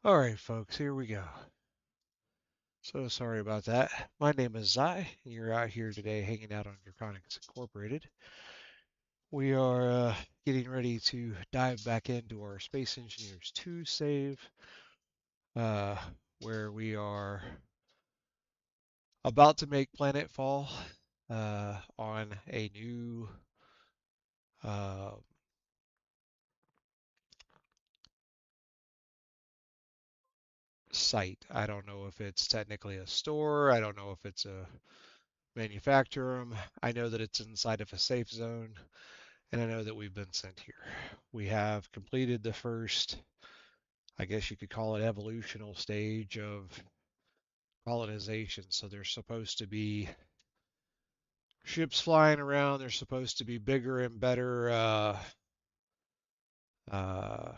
All right, folks, here we go. So sorry about that. My name is Zai, and you're out here today hanging out on Draconics Incorporated. We are getting ready to dive back into our Space Engineers 2 save, uh, where we are about to make planetfall on a new uh, site. I don't know if it's technically a store. I don't know if it's a manufacturer. I know that it's inside of a safe zone. And I know that we've been sent here. We have completed the first, I guess you could call it evolutional stage of colonization. So there's supposed to be ships flying around. There's supposed to be bigger and better uh,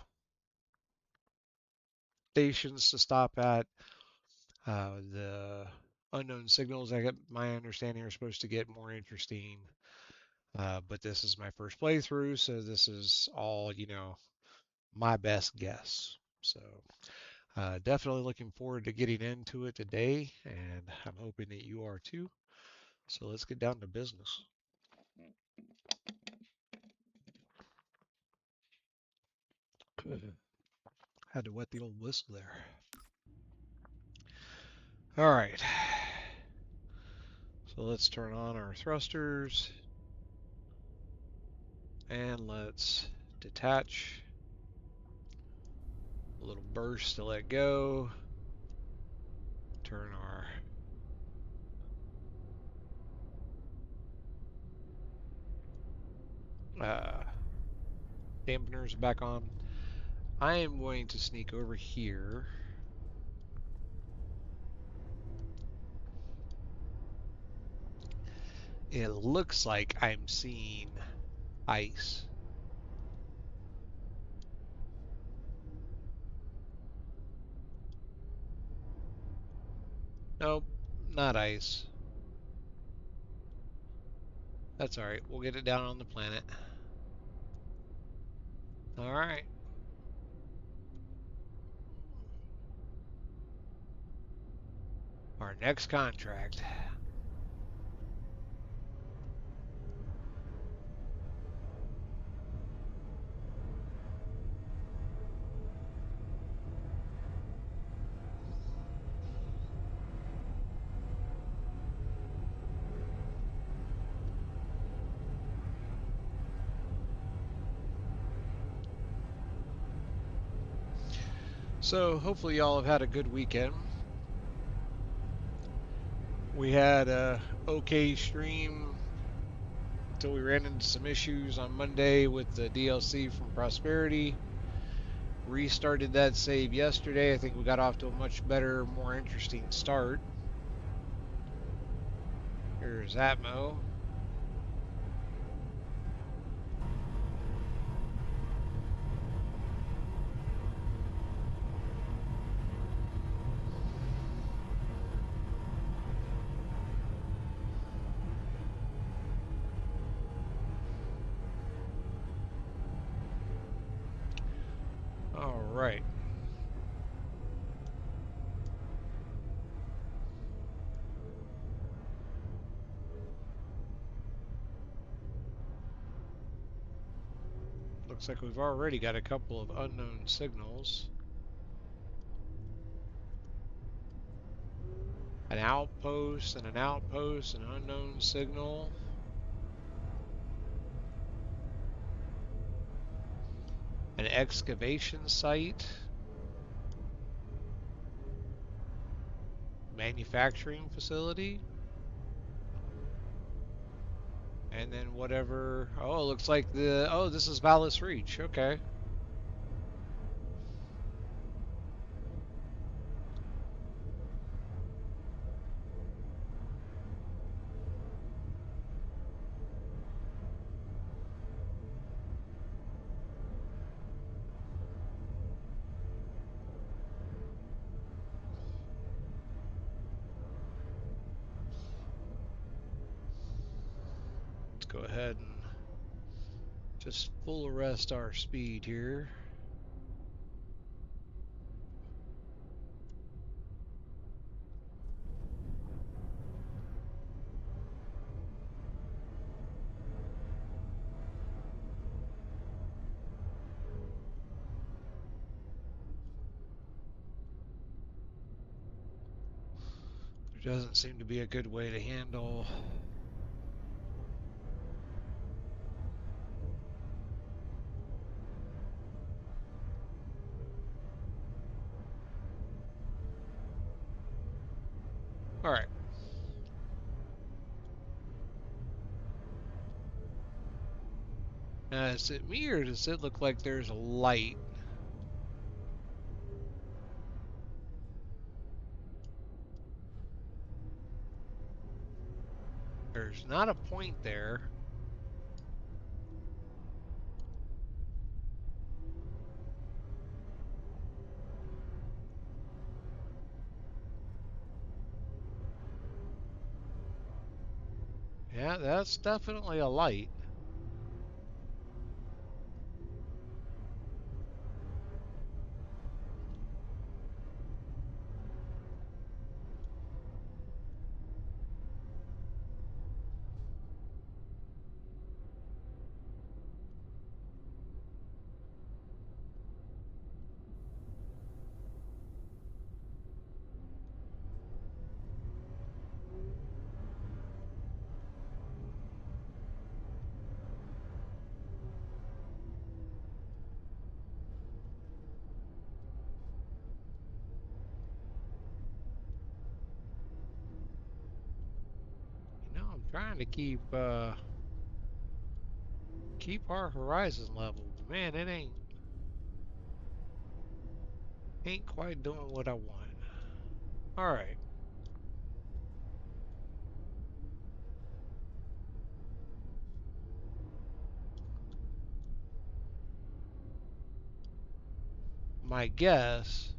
stations to stop at. The unknown signals, I get my understanding, are supposed to get more interesting. But this is my first playthrough, so this is all, my best guess. So definitely looking forward to getting into it today, and I'm hoping that you are too. So let's get down to business. Had to wet the old whistle there. All right. So let's turn on our thrusters and let's detach. A little burst to let go. Turn our dampeners back on. I am going to sneak over here. It looks like I'm seeing ice. Nope, not ice. That's all right. We'll get it down on the planet. All right. Our next contract. So hopefully y'all have had a good weekend. We had a okay stream until we ran into some issues on Monday with the DLC from Prosperity. Restarted that save yesterday. I think we got off to a much better, more interesting start. Here's Atmo. All right. Looks like we've already got a couple of unknown signals. An outpost and an outpost, an unknown signal. An excavation site. Manufacturing facility. And then whatever. Oh, it looks like the. Oh, this is Valis Reach. Okay. Let's go ahead and just full arrest our speed here. Doesn't seem to be a good way to handle. All right. Now, is it me or does it look like there's a light? There's not a point there. Yeah, that's definitely a light. I'm trying to keep our horizon level, but man, it ain't quite doing what I want. All right. My guess.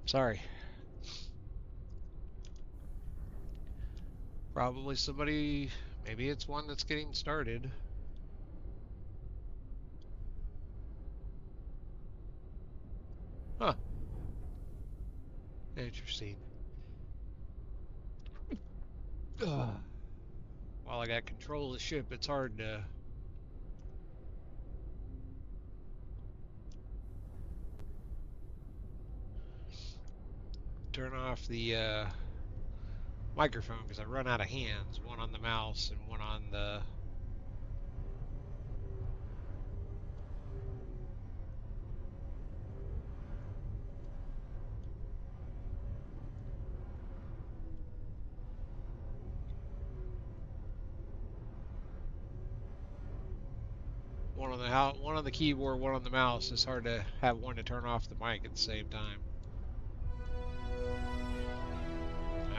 Sorry. Probably somebody. Maybe it's one that's getting started. Huh. Interesting. Ugh. While I got control of the ship, it's hard to turn off the microphone because I run out of hands. One on the mouse and one on the. One on the keyboard, one on the mouse. It's hard to have one to turn off the mic at the same time.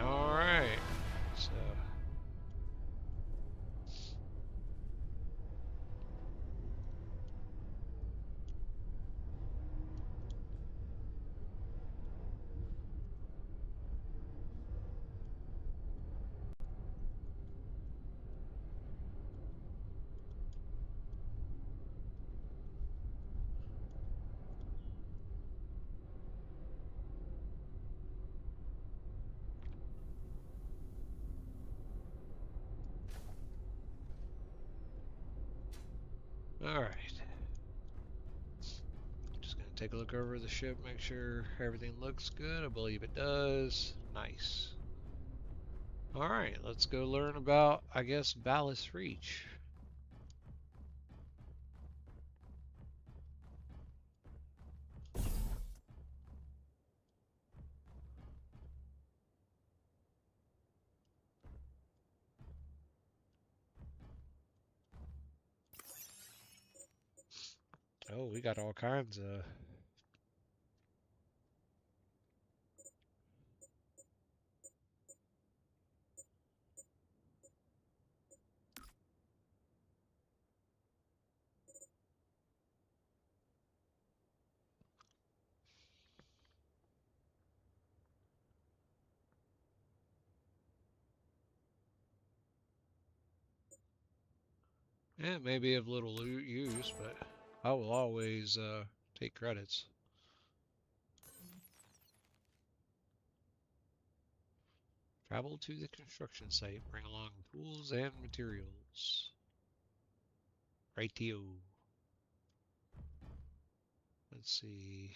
All right. So. All right. Just gonna take a look over the ship, make sure everything looks good. I believe it does. Nice. All right, let's go learn about, I guess, Ballast Reach. Oh, we got all kinds of. Yeah, it may be of little use, but I will always take credits. Travel to the construction site. Bring along tools and materials. Rightio. Let's see.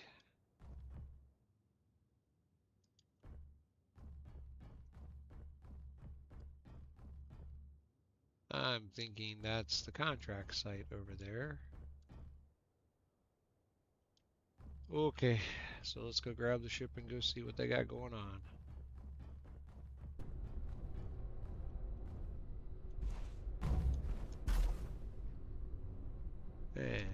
I'm thinking that's the contract site over there. Okay, so let's go grab the ship and go see what they got going on. And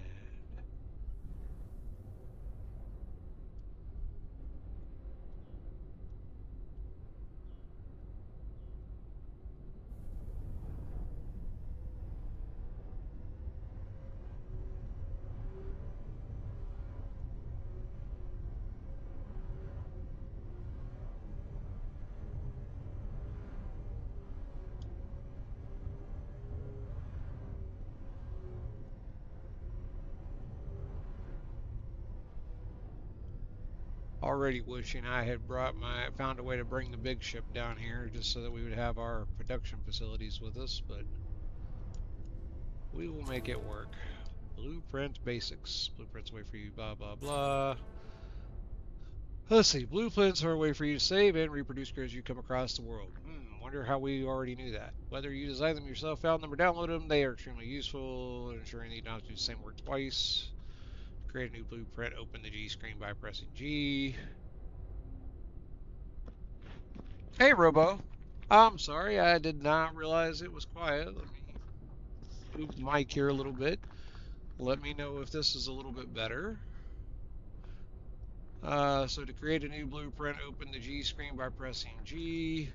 already wishing I had found a way to bring the big ship down here just so that we would have our production facilities with us, but we will make it work. Blueprint basics. Blueprints wait for you, blah, blah, blah. Let's see. Blueprints are a way for you to save and reproduce grids you come across the world. Wonder how we already knew that. Whether you design them yourself, found them, or download them, they are extremely useful, ensuring that you don't have to do the same work twice. Create a new blueprint. Open the G screen by pressing G. Hey, Robo. I'm sorry. I did not realize it was quiet. Let me move the mic here a little bit. Let me know if this is a little bit better. So to create a new blueprint, open the G screen by pressing G.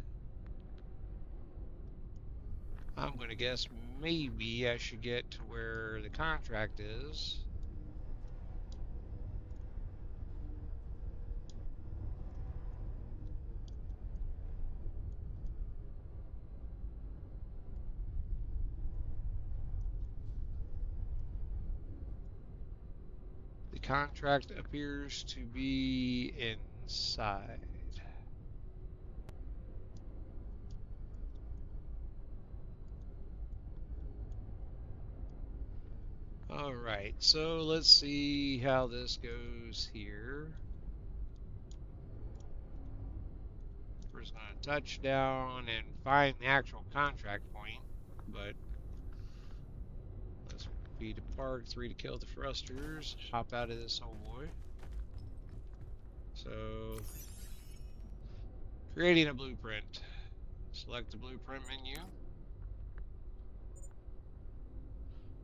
I'm going to guess maybe I should get to where the contract is. The contract appears to be inside. All right, so let's see how this goes here. We're just going to touch down and find the actual contract point, but let's B to park, 3 to kill the thrusters, hop out of this old boy. So, creating a blueprint. Select the blueprint menu.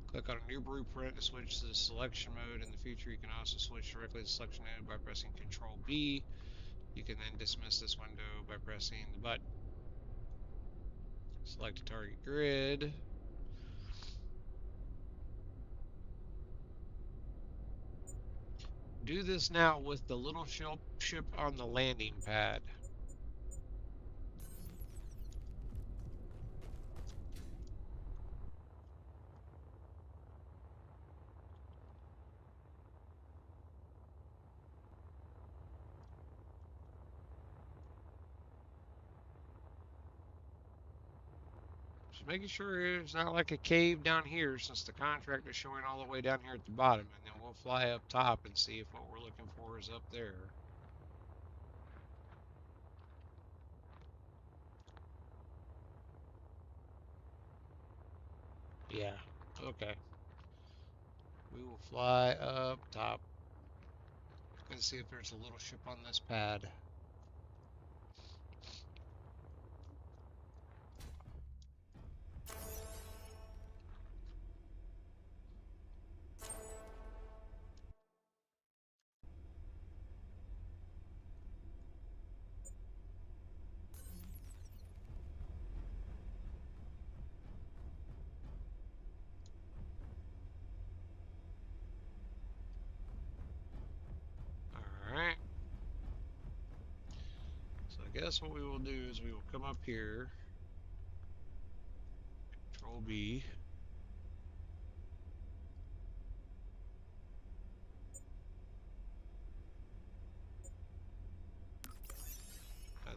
Click on a new blueprint to switch to the selection mode. In the future, you can also switch directly to the selection mode by pressing Control B. You can then dismiss this window by pressing the button. Select a target grid. Do this now with the little ship on the landing pad. Just making sure it's not like a cave down here, since the contract is showing all the way down here at the bottom, and then we'll fly up top and see if what we're looking for is up there. Yeah, okay. We will fly up top and see if there's a little ship on this pad. Alright. So I guess what we will do is we will come up here, Control B.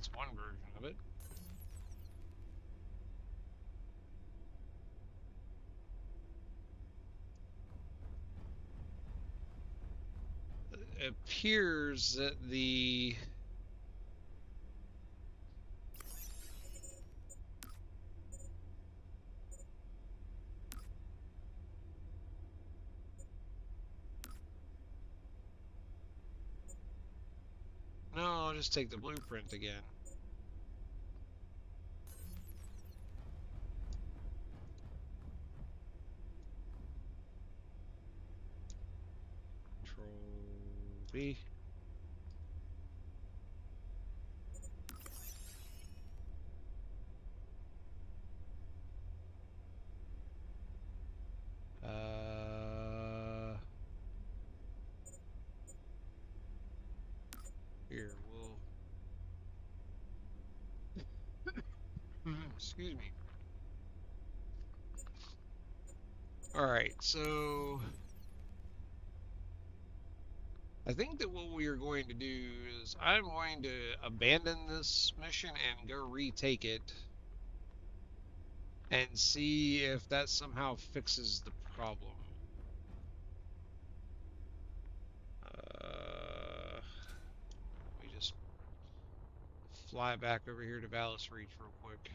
That's one version of it. It appears that the no, I'll just take the blueprint again. Control V. Here, excuse me. Alright, so I think that what we are going to do is I'm going to abandon this mission and go retake it and see if that somehow fixes the problem. Let me just fly back over here to Valis Reach real quick.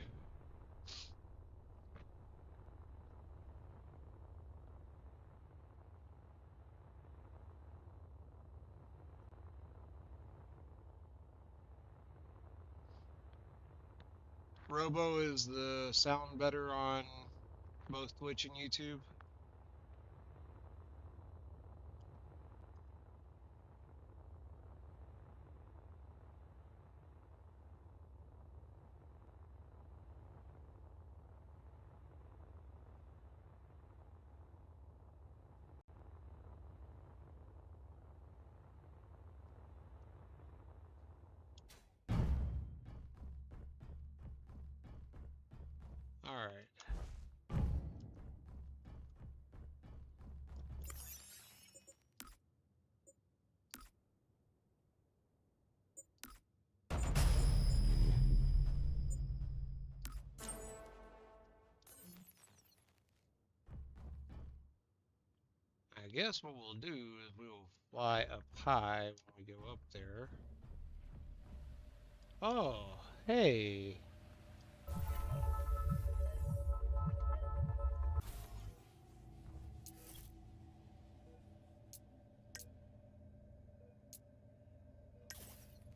Robo, is the sound better on both Twitch and YouTube? Alright. I guess what we'll do is we will fly up high when we go up there. Oh, hey.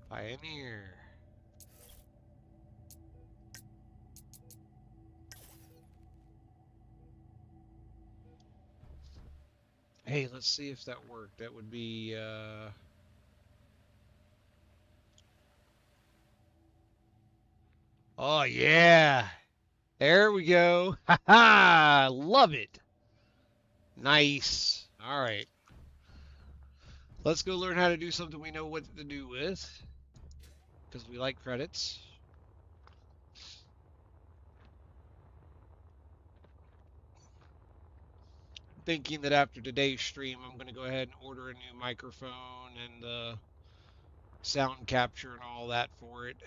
Pioneer. Hey, let's see if that worked. That would be, oh, yeah. There we go. Ha ha! Love it. Nice. All right. Let's go learn how to do something we know what to do with. Because we like credits. Thinking that after today's stream, I'm going to go ahead and order a new microphone and sound capture and all that for it.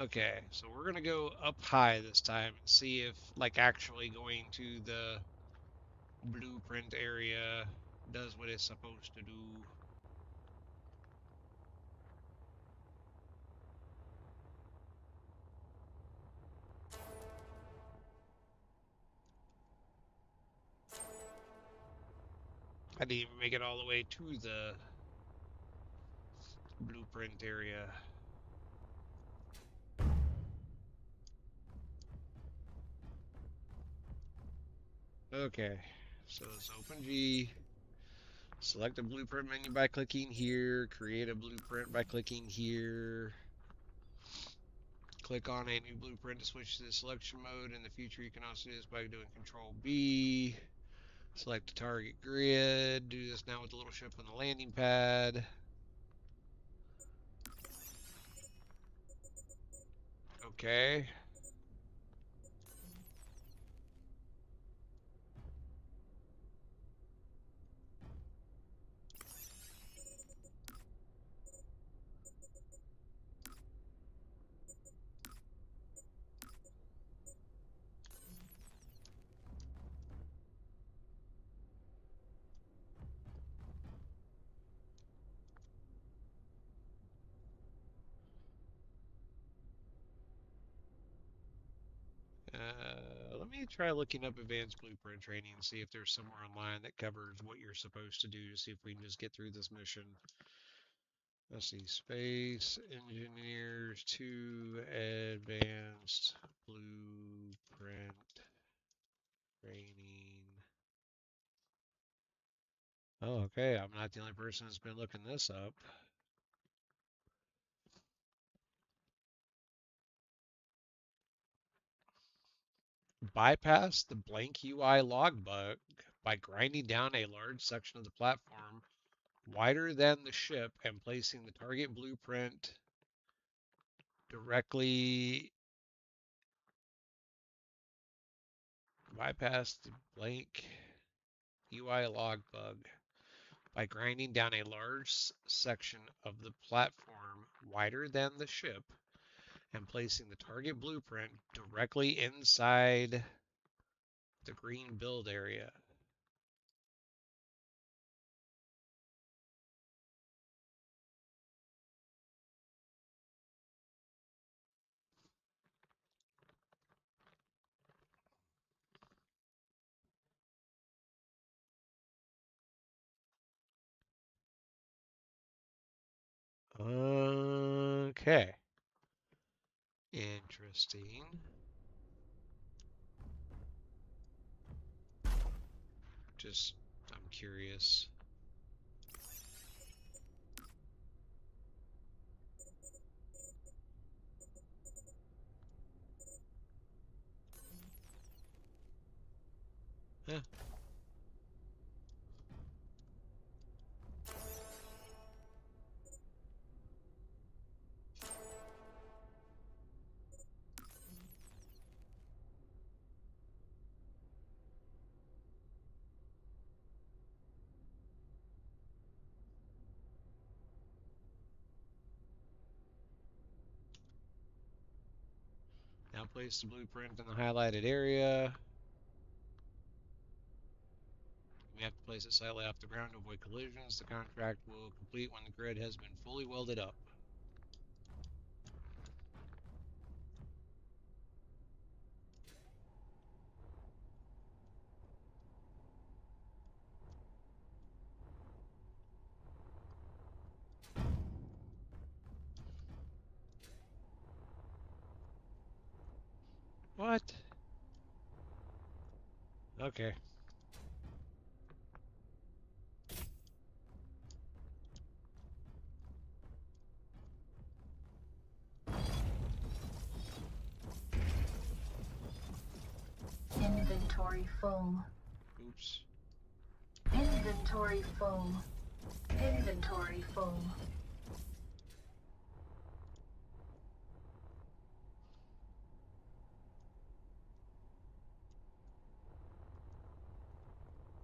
Okay, so we're going to go up high this time and see if, like, actually going to the blueprint area does what it's supposed to do. I didn't even make it all the way to the blueprint area. Okay, so let's open G, select the blueprint menu by clicking here, create a blueprint by clicking here, click on a new blueprint to switch to the selection mode. In the future, you can also do this by doing Control B, select the target grid, do this now with the little ship on the landing pad. Okay. me try looking up advanced blueprint training and see if there's somewhere online that covers what you're supposed to do to see if we can just get through this mission. Let's see, Space Engineers 2 Advanced Blueprint Training. Oh, okay. I'm not the only person that's been looking this up. Bypass the blank UI log bug by grinding down a large section of the platform wider than the ship and placing the target blueprint directly. Bypass the blank UI log bug by grinding down a large section of the platform wider than the ship and placing the target blueprint directly inside the green build area. Okay. Interesting. Just, I'm curious. Huh. Now place the blueprint in the highlighted area. We have to place it slightly off the ground to avoid collisions. The contract will complete when the grid has been fully welded up. What? Okay. Inventory full. Oops. Inventory full. Inventory full.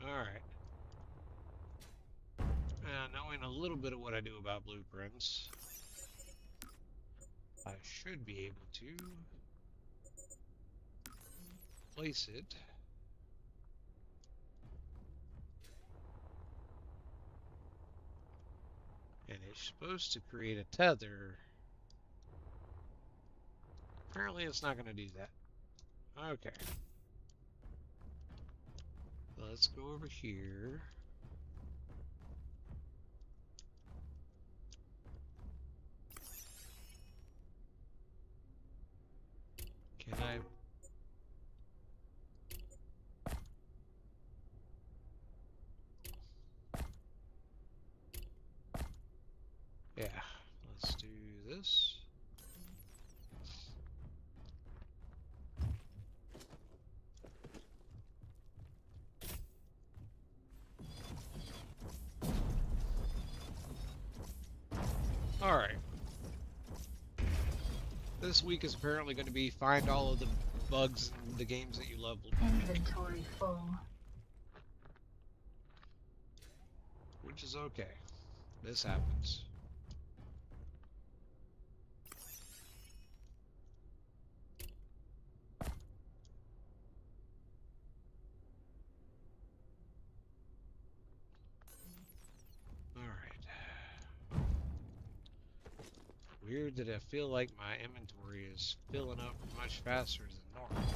Alright. Knowing a little bit of what I do about blueprints, I should be able to place it and it's supposed to create a tether. Apparently it's not going to do that. Okay. Let's go over here. Can I... Yeah, let's do this. Alright. This week is apparently going to be find all of the bugs in the games that you love. Inventory full. Which is okay. This happens. Alright. Weird that I feel like my inventory is filling up much faster than normal.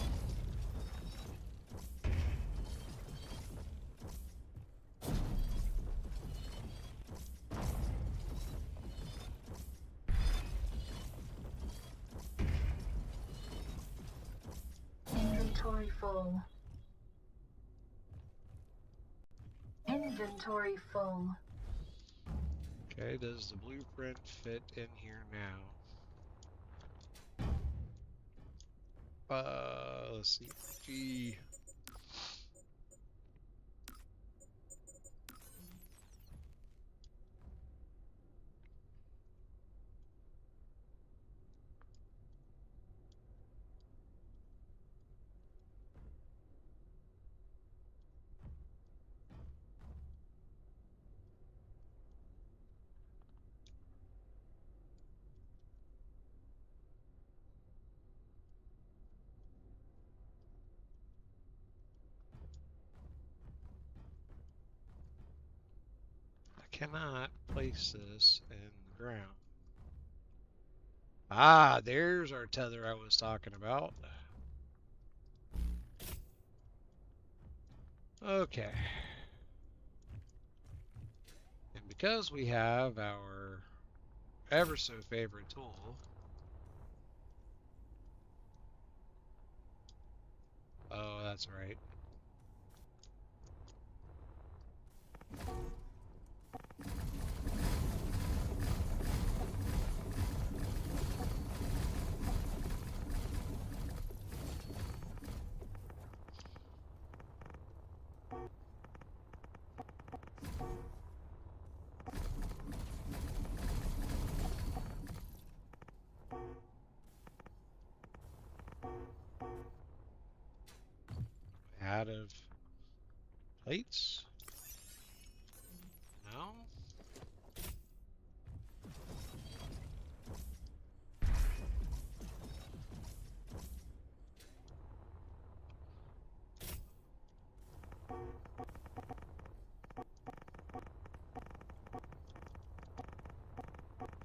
Inventory full. Inventory full. Okay, does the blueprint fit in here now? Let's see. G. I cannot place this in the ground. Ah, there's our tether I was talking about. Okay. And because we have our ever so favorite tool, oh, that's right. Out of plates? No?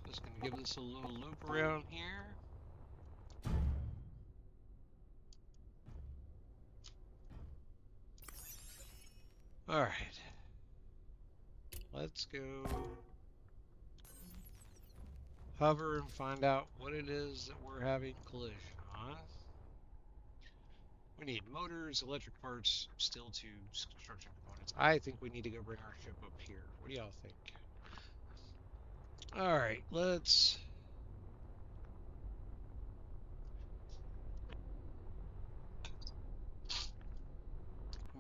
Just gonna give this a little loop around here. Alright. Let's go hover and find out what it is that we're having collision on. We need motors, electric parts, steel tubes, construction components. I think we need to go bring our ship up here. What do y'all think? Alright, let's...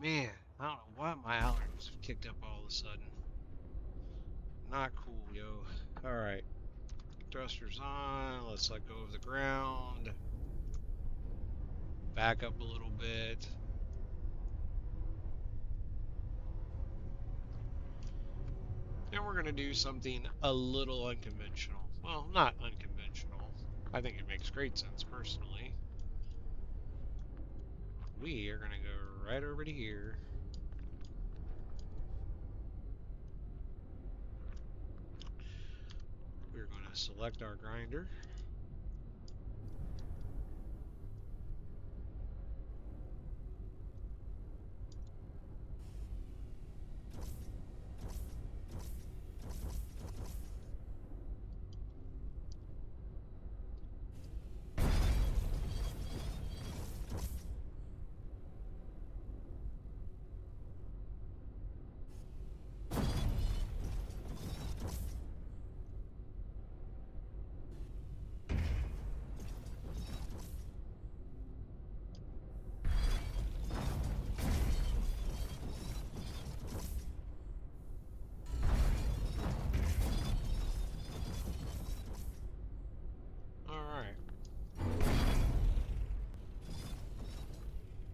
Man, I don't know why my allergies have kicked up all of a sudden. Not cool, yo. Alright. Thrusters on. Let's let go of the ground. Back up a little bit. And we're going to do something a little unconventional. Well, not unconventional. I think it makes great sense personally. We are going to go right over to here. We're going to select our grinder.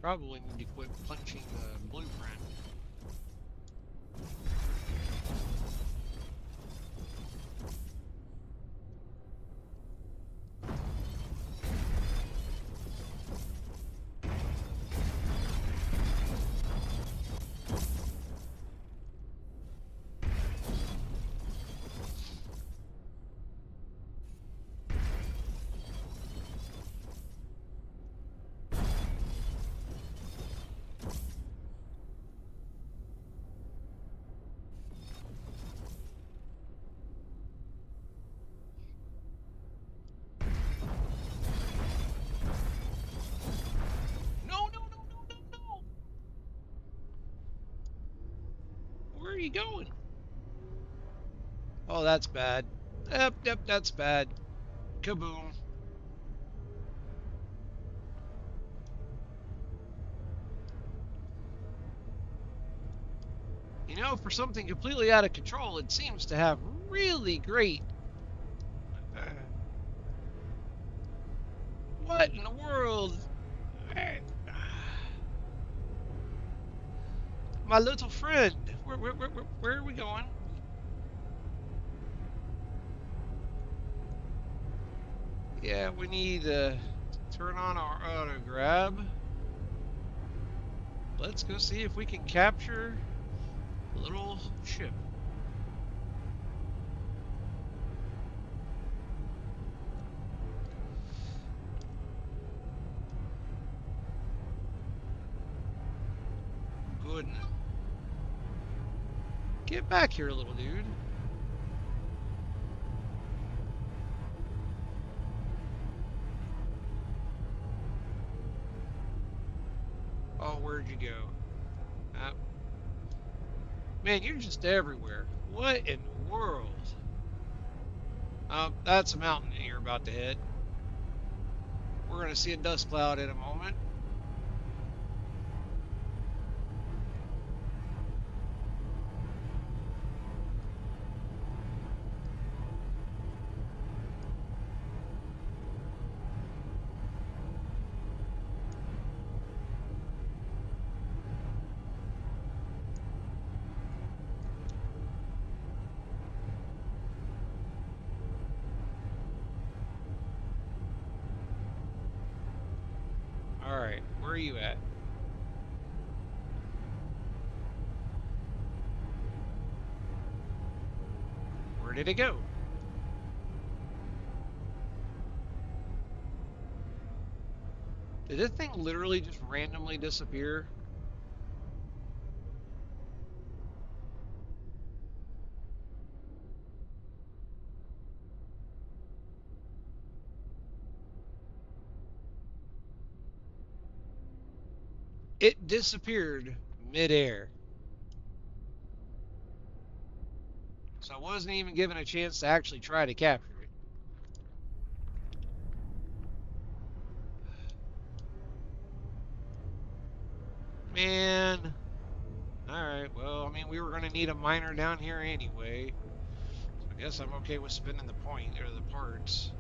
Probably need to quit punching the blueprint. are you going? Oh, that's bad. Yep, that's bad. Kaboom. You know, for something completely out of control, it seems to have really great... what in the world? My little friend. Where are we going? Yeah, we need to turn on our auto grab. Let's go see if we can capture a little ship. Good. Get back here, little dude. Oh, where'd you go? Man, you're just everywhere. What in the world? That's a mountain that you're about to hit. We're going to see a dust cloud in a moment. All right, where are you at? Where did it go? Did this thing literally just randomly disappear? It disappeared midair. So I wasn't even given a chance to actually try to capture it. Man. Alright, well, I mean, we were going to need a miner down here anyway. So I guess I'm okay with spending the point, or the parts.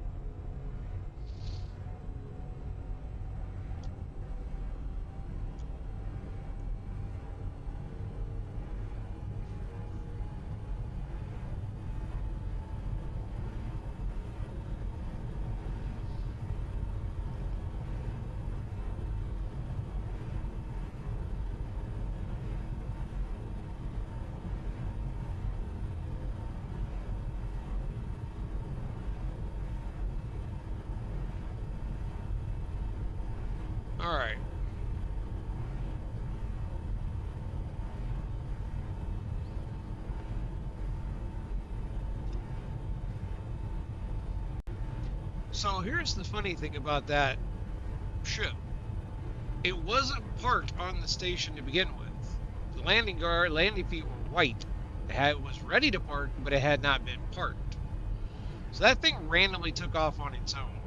Alright. So here's the funny thing about that ship. It wasn't parked on the station to begin with. The landing feet were white. It was ready to park, but it had not been parked. So that thing randomly took off on its own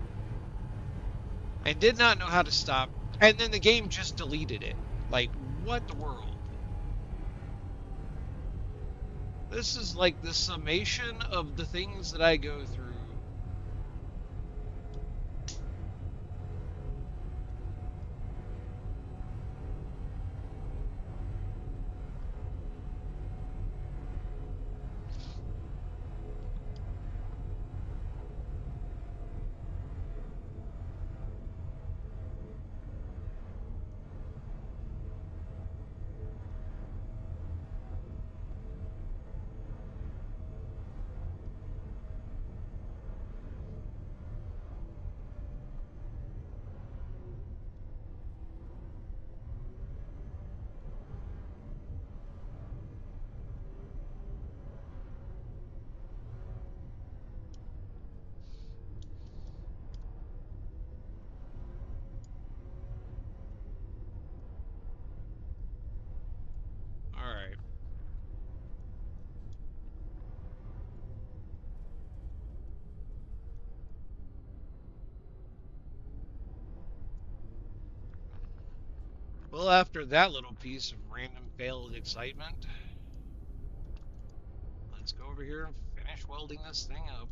and did not know how to stop. And then the game just deleted it. Like, what the world? This is like the summation of the things that I go through. Well, after that little piece of random failed excitement, let's go over here and finish welding this thing up.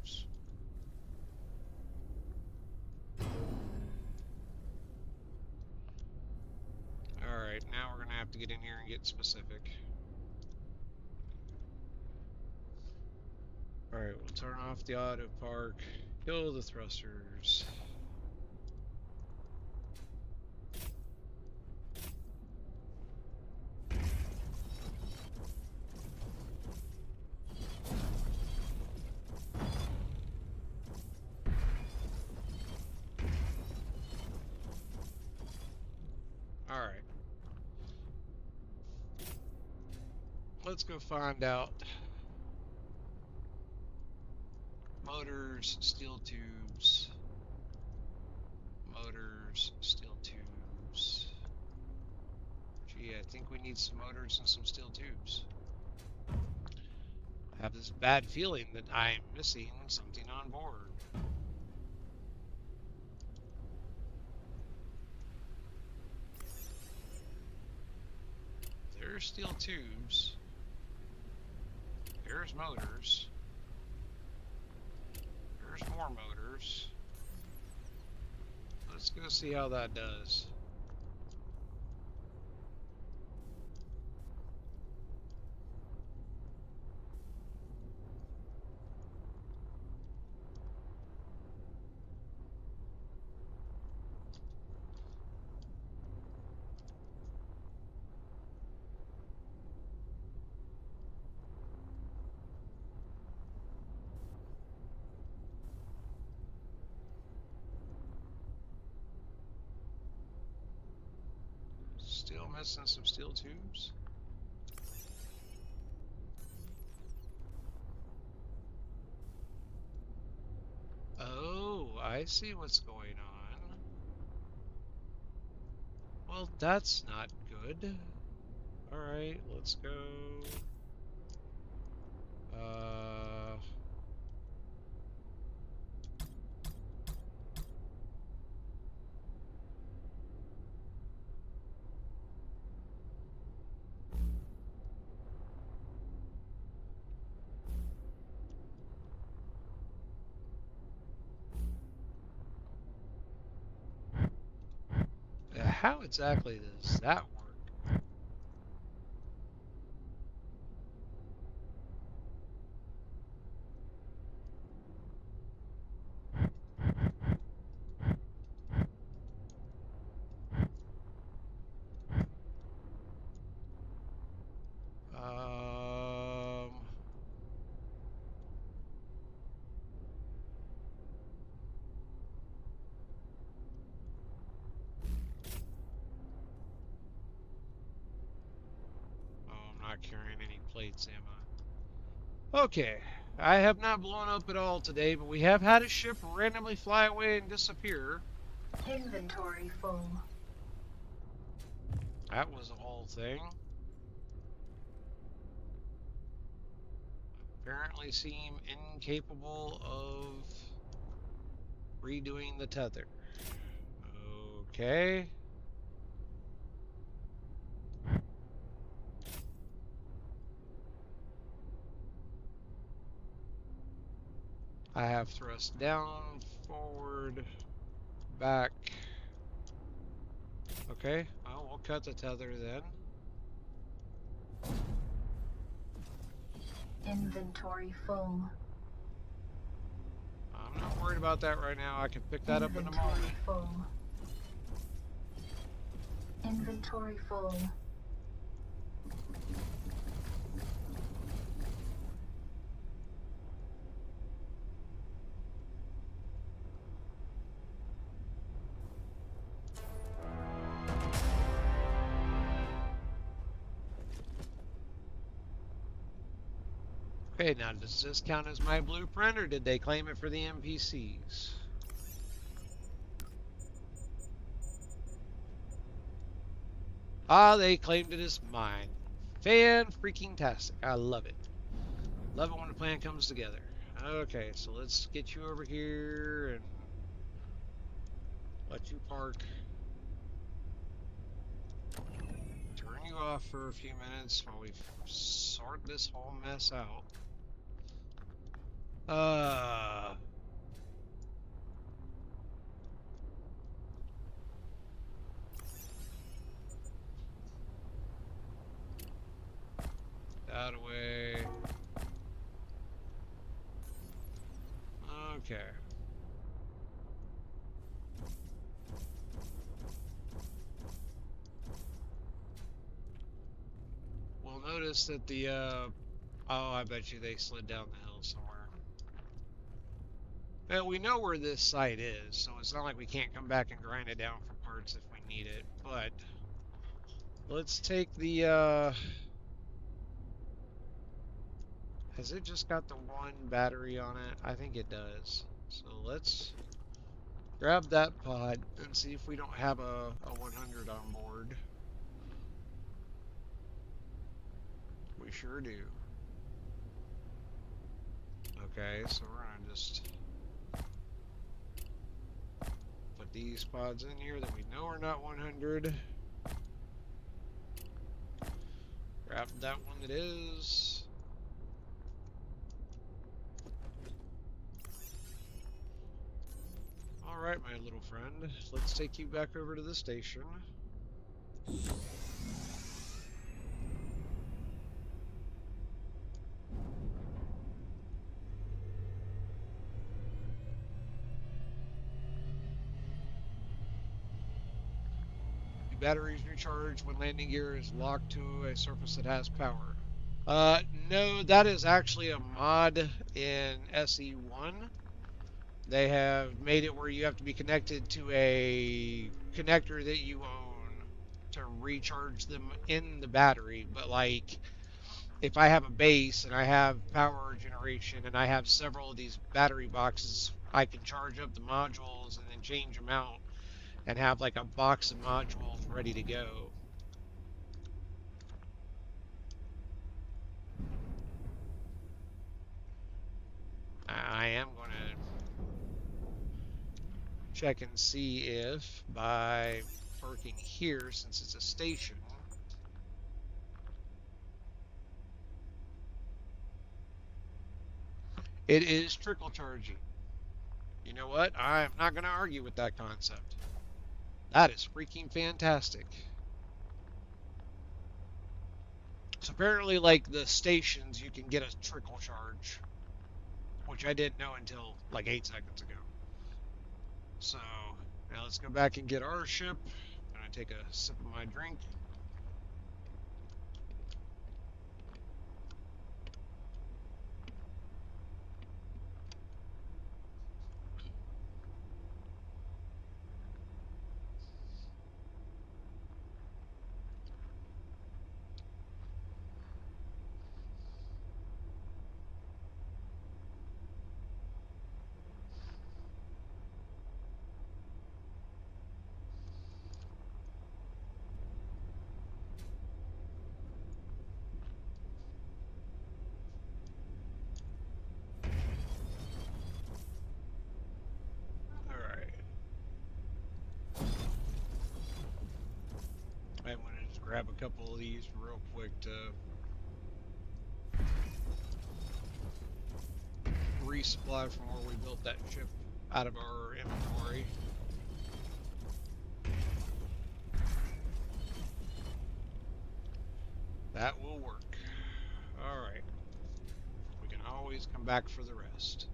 Oops. Alright, now we're going to have to get in here and get specific. Alright, we'll turn off the auto park, kill the thrusters. Alright. Let's go find out. Motors, steel tubes. Motors, steel tubes. Gee, I think we need some motors and some steel tubes. I have this bad feeling that I'm missing something on board. There's steel tubes. There's motors. There's more motors. Let's go see how that does. Still missing some steel tubes. Oh, I see what's going on. Well, that's not good. Alright, let's go. How exactly does that work? Um, oh, I'm not carrying any plates, am I? Okay, I have not blown up at all today, but we have had a ship randomly fly away and disappear. Inventory full. That was a whole thing. Apparently seem incapable of redoing the tether. Okay. I have thrust down, forward, back. Okay, well, we'll cut the tether then. Inventory full. I'm not worried about that right now. I can pick that up in a moment. Inventory full. Inventory full. Okay, now does this count as my blueprint, or did they claim it for the NPCs? Ah, they claimed it as mine. Fan-freaking-tastic. I love it. Love it when a plan comes together. Okay, so let's get you over here and let you park. Turn you off for a few minutes while we sort this whole mess out. That away. Okay. We'll notice that the, oh, I bet you they slid down the hill somewhere. Well, we know where this site is, so it's not like we can't come back and grind it down for parts if we need it, but let's take the, has it just got the one battery on it? I think it does. So let's grab that pod and see if we don't have a 100 on board. We sure do. Okay, so we're gonna just put these pods in here that we know are not 100. Grab that one that is. Alright, my little friend. Let's take you back over to the station. Batteries recharge when landing gear is locked to a surface that has power. No, that is actually a mod in SE1. They have made it where you have to be connected to a connector that you own to recharge them in the battery. But like, if I have a base and I have power generation and I have several of these battery boxes, I can charge up the modules and then change them out and have like a box of modules ready to go. I am going to check and see if by parking here, since it's a station, it is trickle charging. You know what? I'm not going to argue with that concept. That is freaking fantastic. So apparently, like the stations, you can get a trickle charge, which I didn't know until like 8 seconds ago. So now let's go back and get our ship. I'm gonna take a sip of my drink. I want to just grab a couple of these real quick to resupply from where we built that ship out of our inventory. That will work. Alright. We can always come back for the rest.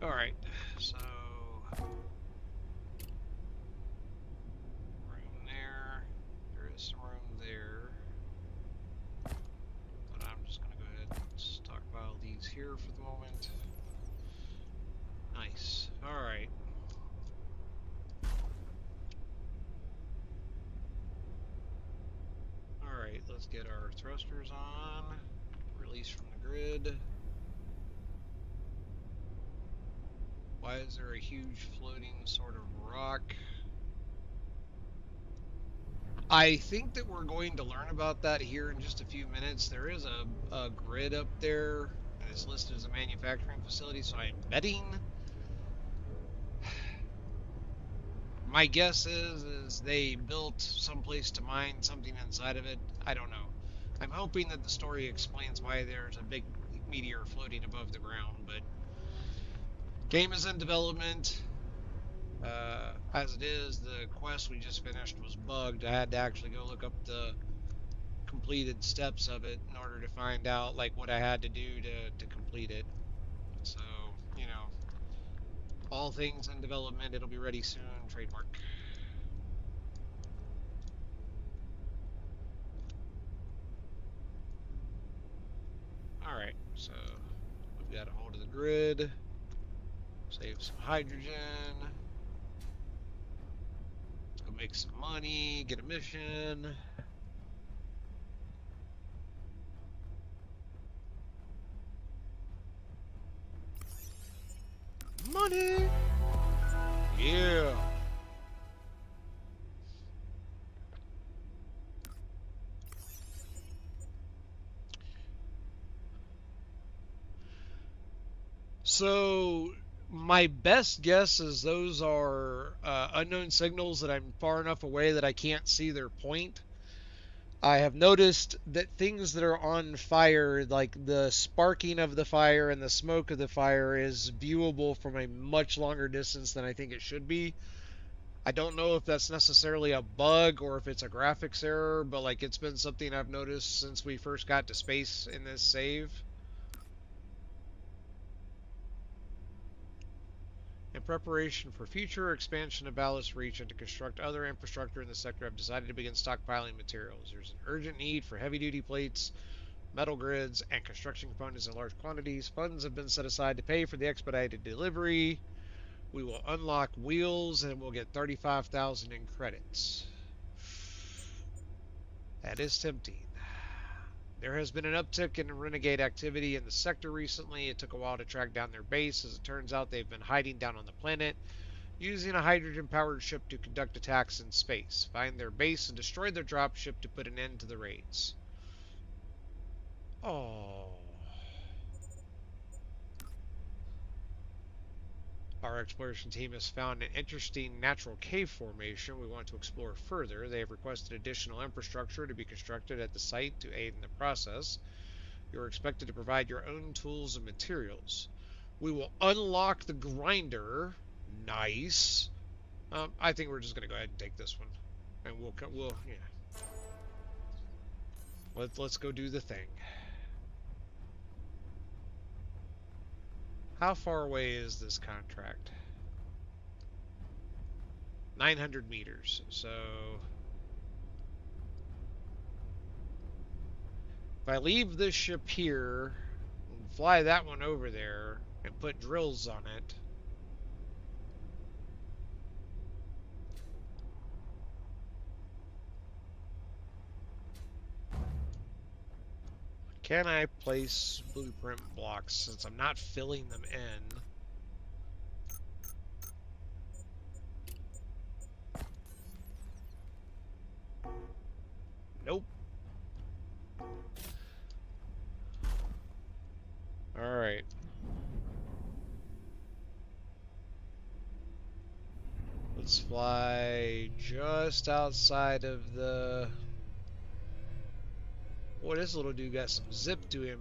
Alright, so room there. There is some room there. But I'm just gonna go ahead and stockpile these here for the moment. Nice. Alright. Alright, let's get our thrusters on. Release from the grid. Why is there a huge floating sort of rock? I think that we're going to learn about that here in just a few minutes. There is a grid up there, and it's listed as a manufacturing facility, so I'm betting. My guess is they built someplace to mine something inside of it. I don't know. I'm hoping that the story explains why there's a big meteor floating above the ground, but game is in development. As it is, the quest we just finished was bugged. I had to actually go look up the completed steps of it in order to find out like what I had to do to complete it. So, you know, all things in development, it'll be ready soon, trademark. Alright, so we've got a hold of the grid, save some hydrogen, let's go make some money, get a mission. Money! Yeah! So, my best guess is those are unknown signals that I'm far enough away that I can't see their point. I have noticed that things that are on fire, like the sparking of the fire and the smoke of the fire, is viewable from a much longer distance than I think it should be. I don't know if that's necessarily a bug or if it's a graphics error, but like it's been something I've noticed since we first got to space in this save. In preparation for future expansion of Ballast Reach and to construct other infrastructure in the sector, I've decided to begin stockpiling materials. There's an urgent need for heavy-duty plates, metal grids, and construction components in large quantities. Funds have been set aside to pay for the expedited delivery. We will unlock wheels and we'll get 35,000 in credits. That is tempting. There has been an uptick in renegade activity in the sector recently. It took a while to track down their base. As it turns out, they've been hiding down on the planet, using a hydrogen-powered ship to conduct attacks in space. Find their base and destroy their dropship to put an end to the raids. Oh. Our exploration team has found an interesting natural cave formation we want to explore further. They have requested additional infrastructure to be constructed at the site to aid in the process. You are expected to provide your own tools and materials. We will unlock the grinder. Nice. I think we're just gonna go ahead and take this one, and yeah. Let's go do the thing. How far away is this contract? 900 meters. So if I leave this ship here and fly that one over there and put drills on it, can I place blueprint blocks since I'm not filling them in? Nope. Alright. Let's fly just outside of the... Boy, this little dude got some zip to him.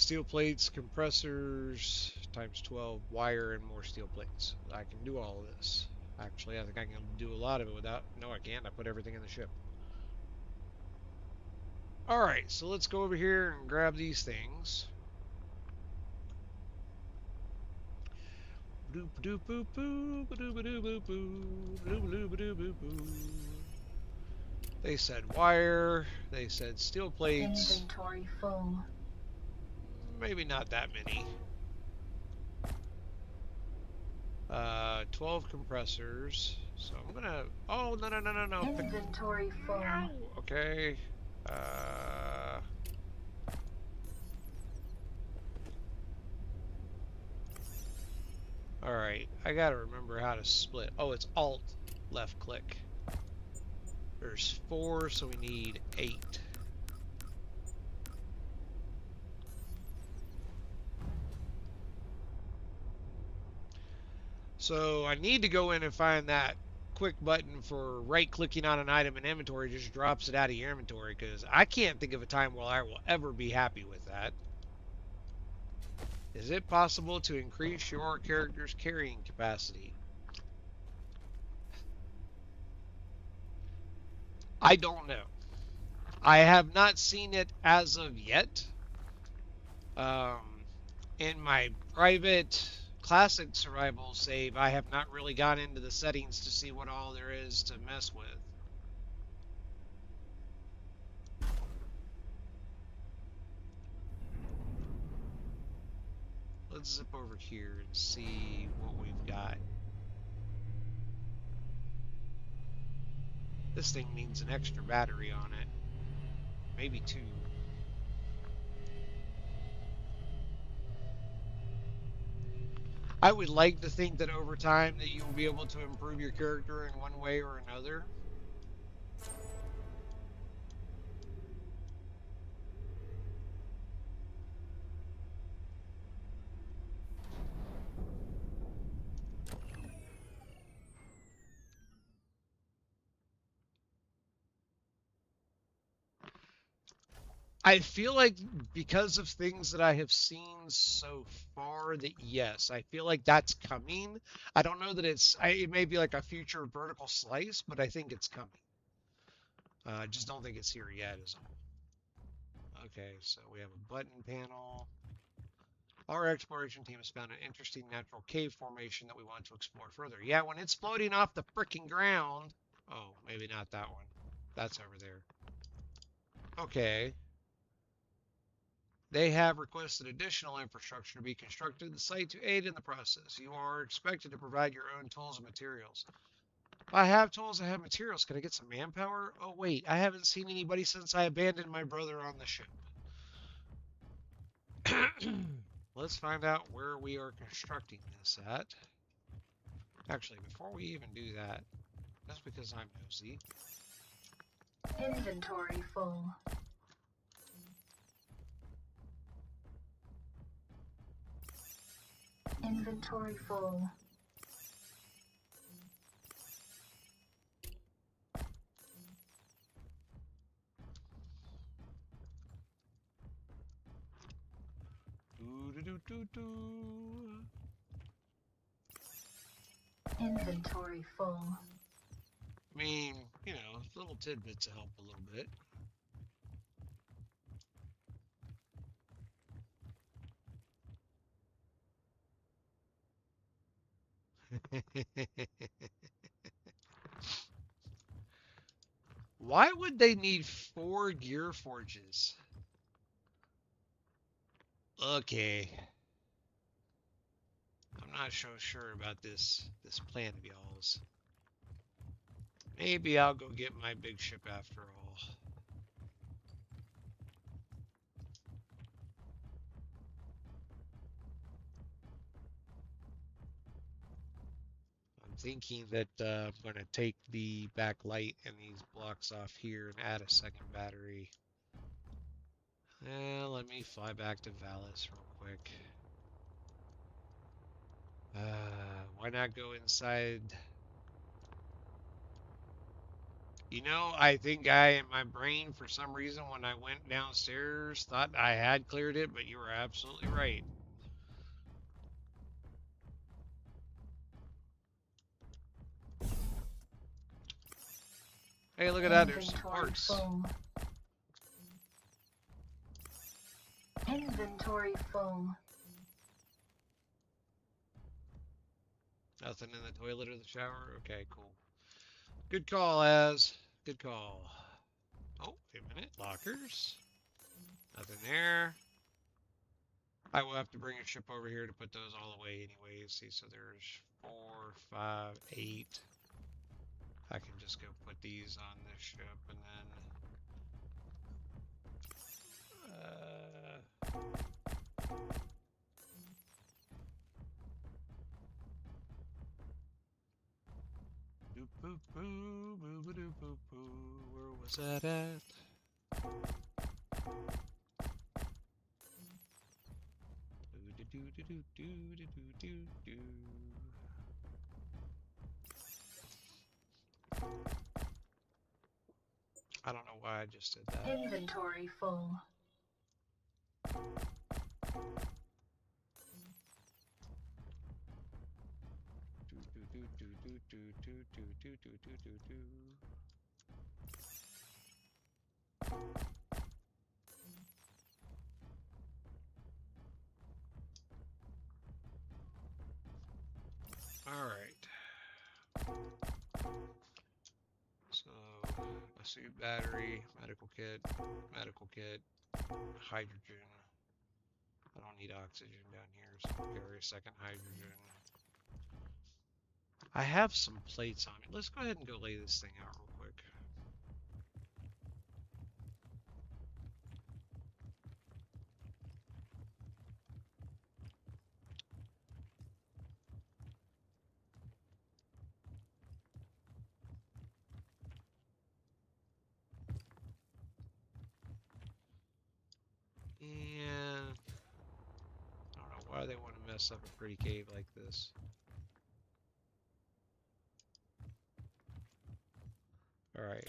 Steel plates, compressors, times 12, wire, and more steel plates. I can do all of this. Actually, I think I can do a lot of it without... No, I can't. I put everything in the ship. Alright, so let's go over here and grab these things. They said wire. They said steel plates. Inventory full. Maybe not that many. 12 compressors. So I'm gonna... Oh, no, no, no, no, no. Inventory full. Okay. Alright. I gotta remember how to split. Oh, it's Alt left click. There's 4, so we need 8. So I need to go in and find that quick button for right clicking on an item in inventory, just drops it out of your inventory, because I can't think of a time where I will ever be happy with that. Is it possible to increase your character's carrying capacity? I don't know. I have not seen it as of yet. Um, in my private classic survival save, I have not really gone into the settings to see what all there is to mess with. Let's zip over here and see what we've got. This thing needs an extra battery on it. Maybe 2. I would like to think that over time that you'll be able to improve your character in one way or another. I feel like because of things that I have seen so far that yes, I feel like that's coming. I don't know that it may be like a future vertical slice, but I think it's coming. I just don't think it's here yet is all. Okay, so we have a button panel. Our exploration team has found an interesting natural cave formation that we want to explore further. Yeah, when it's floating off the freaking ground. Oh, maybe not that one. That's over there. Okay. They have requested additional infrastructure to be constructed at the site to aid in the process. You are expected to provide your own tools and materials. I have tools, I have materials. Can I get some manpower? Oh, wait. I haven't seen anybody since I abandoned my brother on the ship. Let's find out where we are constructing this at. Actually, before we even do that, that's because I'm nosy. Inventory full. Inventory full. Inventory full. I mean, you know, little tidbits help a little bit. Why would they need 4 gear forges? Okay. I'm not so sure about this plan of y'all's. Maybe I'll go get my big ship after all. I'm thinking that I'm going to take the backlight and these blocks off here and add a second battery. Let me fly back to Valis real quick. Why not go inside? You know, I think I, in my brain, for some reason, when I went downstairs, thought I had cleared it, but you were absolutely right. Hey, look at that. There's some Inventory parts. full. Inventory full. Nothing in the toilet or the shower? Okay, cool. Good call, Az. Good call. Oh, wait a minute. Lockers. Nothing there. I will have to bring a ship over here to put those all away anyways. See, so there's 4, 5, 8. I can just go put these on this ship and then doop boop boo boo ba doop boop boo. Where was that at? Do do do do do do do do do. I don't know why I just did that. Inventory full. Do do do do do do do do do do do do do. All right. So, a suit, battery, medical kit, hydrogen. I don't need oxygen down here, so I'll carry a second hydrogen. I have some plates on me. Let's go ahead and go lay this thing out real quick. And I don't know why they want to mess up a pretty cave like this. All right.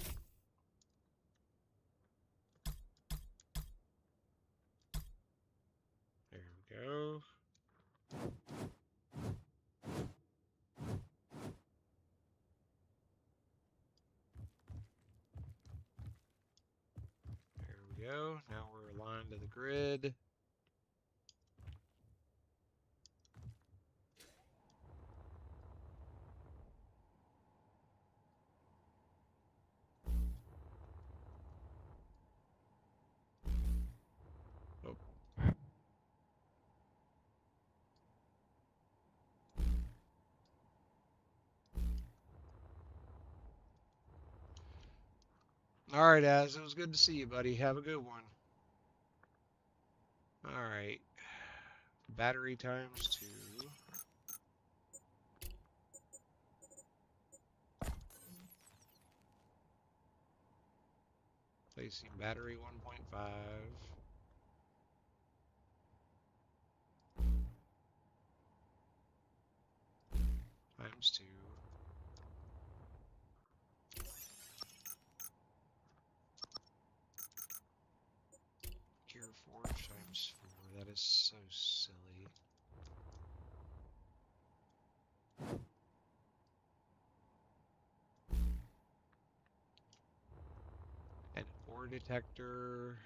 There we go. There we go. Now we're aligned to the grid. Oh. All right, Az. It was good to see you, buddy. Have a good one. All right. Battery times 2. Placing battery 1.5. Times 2. Gear forge times 4. That is so silly. An ore detector.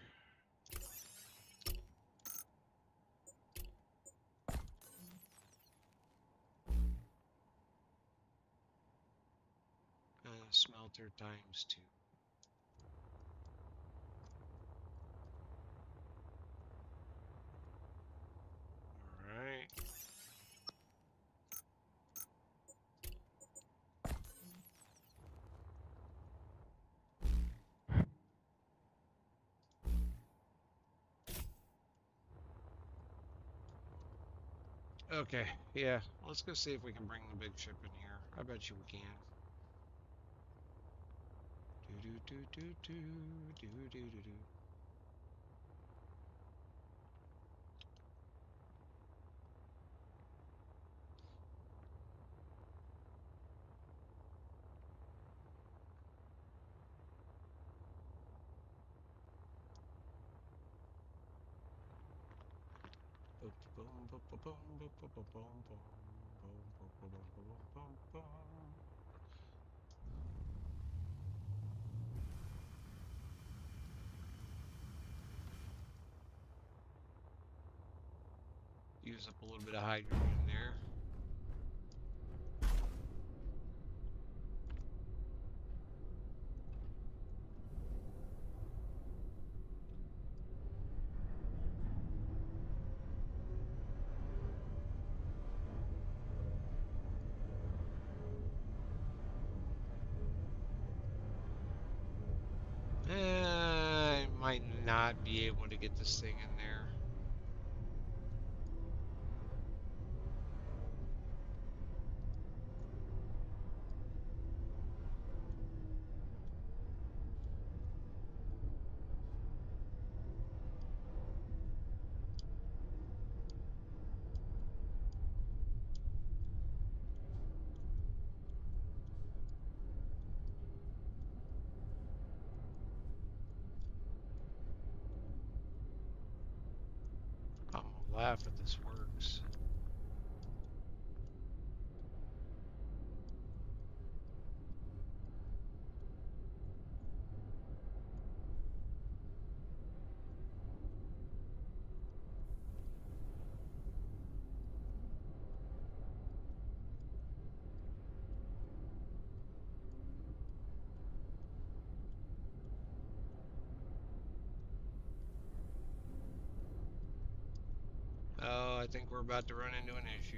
Smelter times 2. Alright. Okay, yeah. Let's go see if we can bring the big ship in here. I bet you we can. Do do do do do do do do do. Use up a little bit of hydrogen there. I might not be able to get this thing in there. I'm gonna laugh if this works. Oh, I think we're about to run into an issue.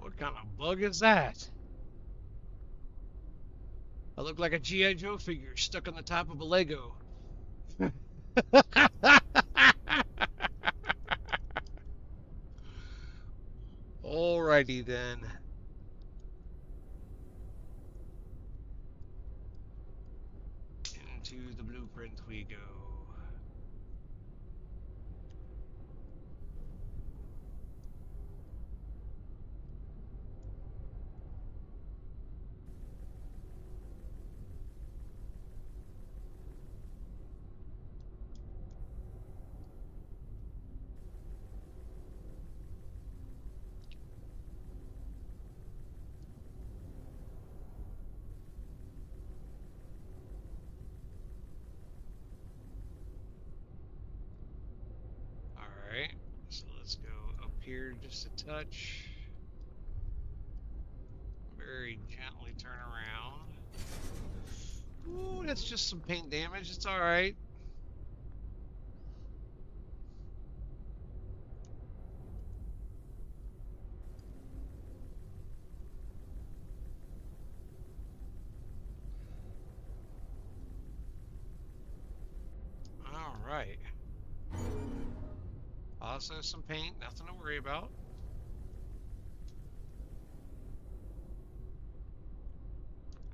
What kind of bug is that? I look like a G.I. Joe figure stuck on the top of a Lego. Alrighty then. Into the blueprint we go. Alright, so let's go up here just a touch. Very gently turn around. Ooh, that's just some paint damage. It's alright. Alright. Also some paint, nothing to worry about.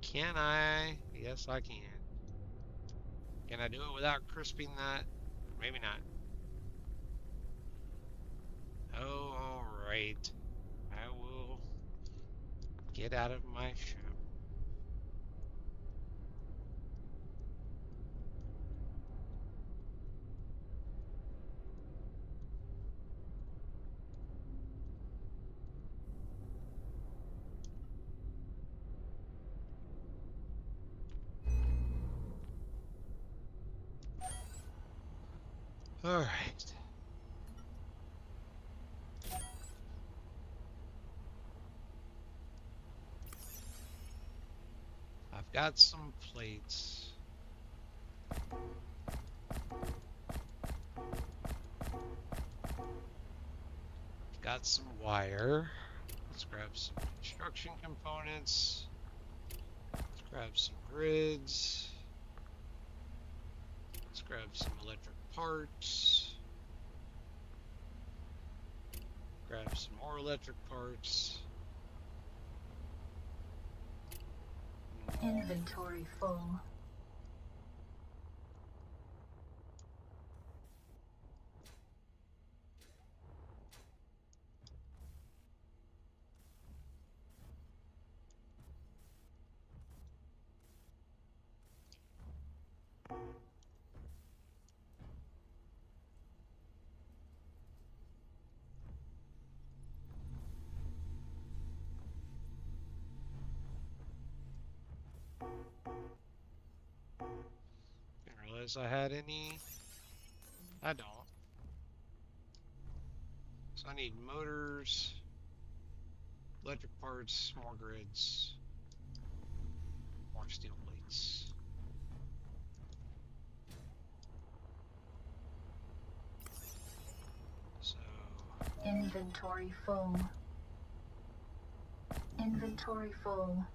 Can I? Yes, I can. Can I do it without crisping that? Maybe not. Oh, alright. I will get out of my shop. Alright. I've got some plates. got some wire. Let's grab some construction components. Let's grab some grids. Let's grab some electric parts. Grab some more electric parts. Inventory full. Didn't realize I had any. I don't. So I need motors, electric parts, more grids, more steel plates. So Inventory full. Inventory full.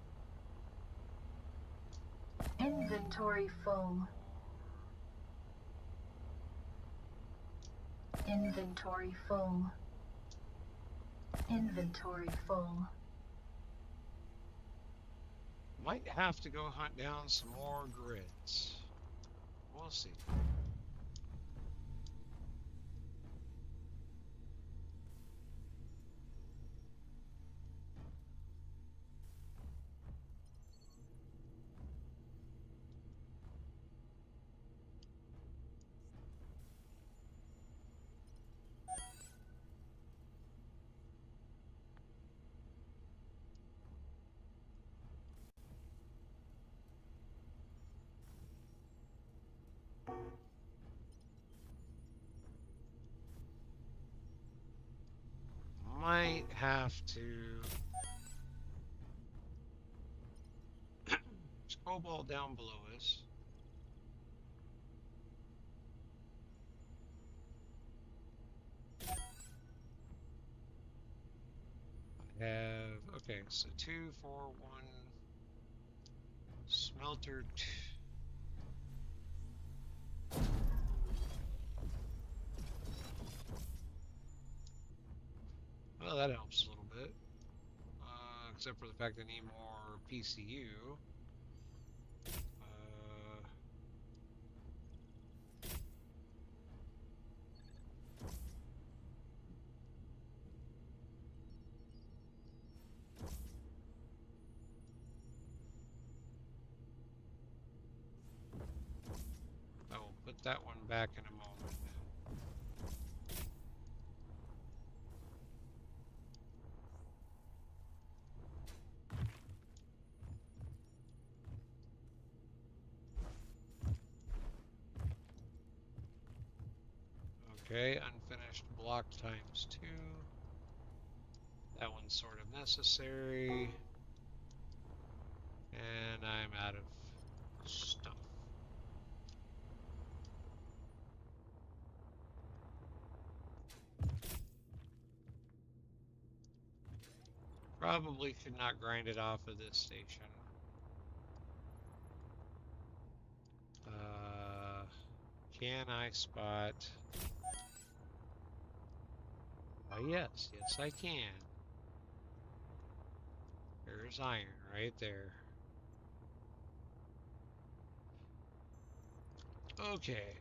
Inventory full. Inventory full. Inventory full. might have to go hunt down some more grids. We'll see. Might have to. There's cobalt down below us. I have, okay, so 2, 4, 1, smelter. Well, that helps a little bit. Except for the fact I need more PCU. I will put that one back in a moment. Okay, unfinished block times 2. That one's sort of necessary. And I'm out of stuff. Probably should not grind it off of this station. Can I spot? Oh yes, yes I can. There's iron right there. Okay.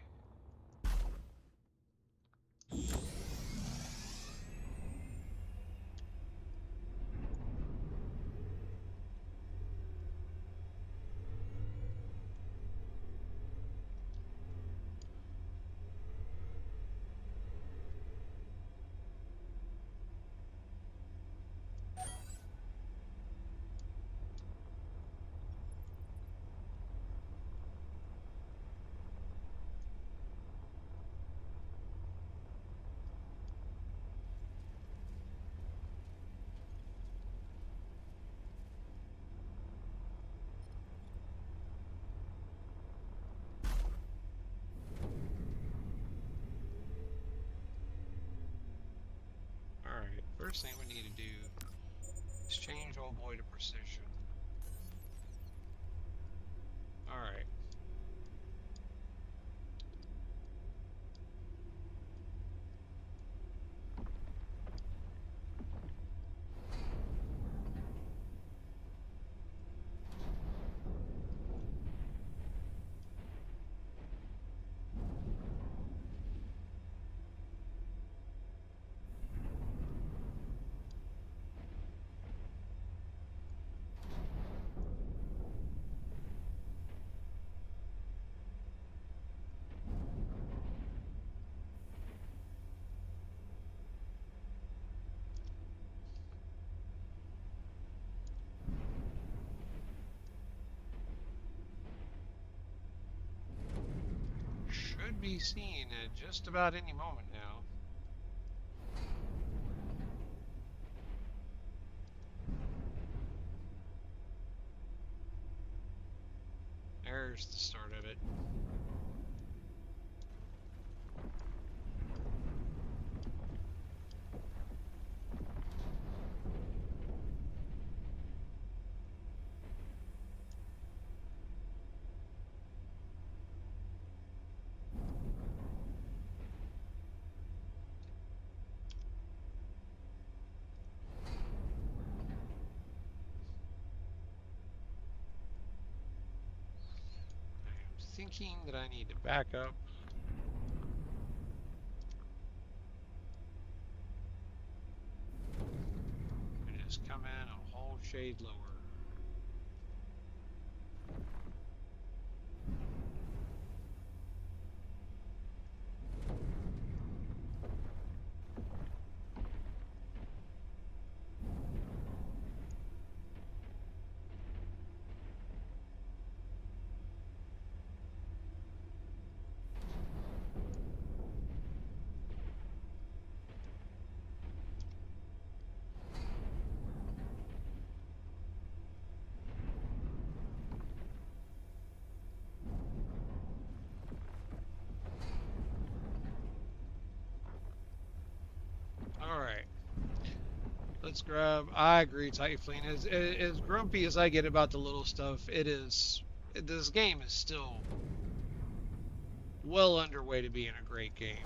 first thing we need to do is change old boy to precision. Alright. Should be seen at just about any moment now. There's the start of it. Thinking that I need to back up. And just come in a whole shade lower. Alright. Let's grab. I agree, Typhleen. As grumpy as I get about the little stuff, it is. This game is still well underway to being a great game.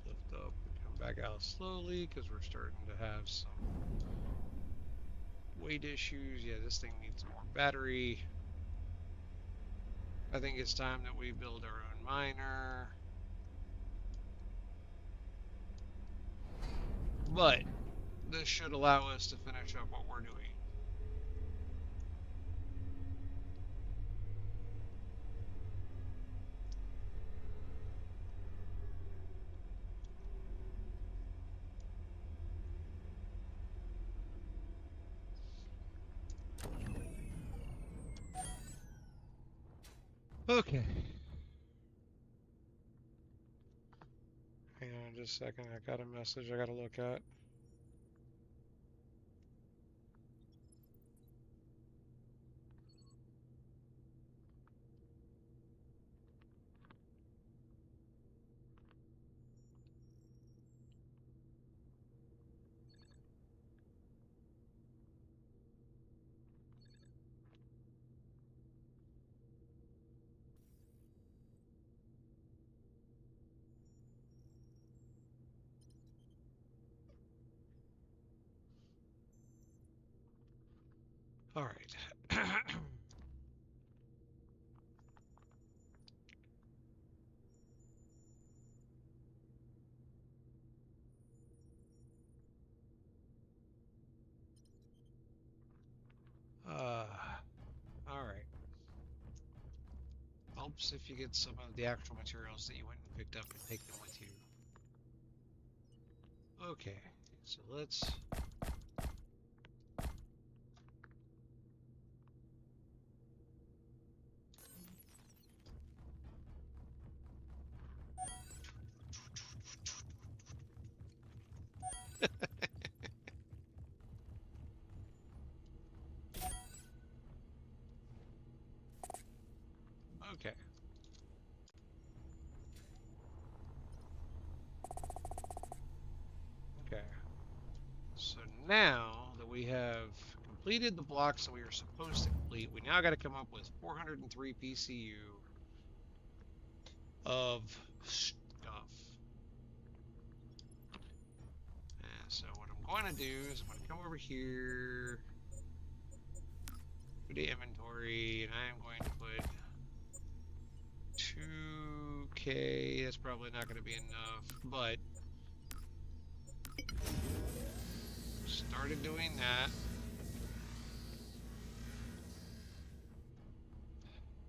Lift up and come back out slowly because we're starting to have some weight issues. Yeah, this thing needs more battery. I think it's time that we build our own miner. But this should allow us to finish up what we're doing. Okay. Hang on just a second. I got a message I got to look at. All right. helps if you get some of the actual materials that you went and picked up and take them with you. Okay, so let's... Okay. Okay. So now that we have completed the blocks that we were supposed to complete, we now got to come up with 403 PCU of stuff. And so what I'm going to do is I'm going to come over here, go to inventory, and I am going to put 2K. That's probably not going to be enough, but started doing that.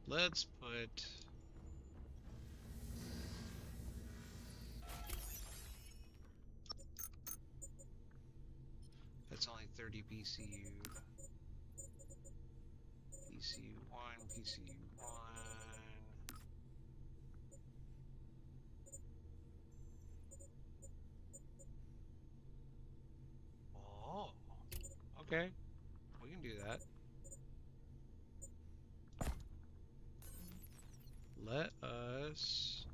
Let's put... That's only 30 PCU. PCU1, PCU1. Oh, okay. We can do that. Let us...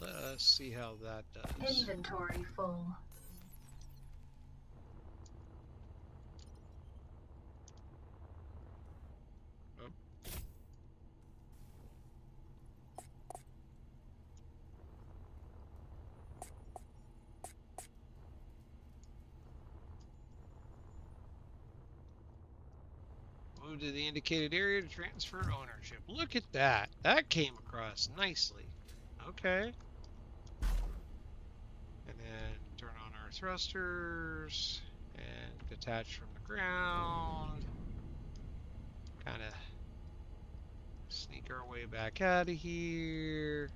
let us see how that does. Inventory full. Oh. Move to the indicated area to transfer ownership. Look at that. That came across nicely. Okay. And then turn on our thrusters and detach from the ground. Kind of sneak our way back out of here.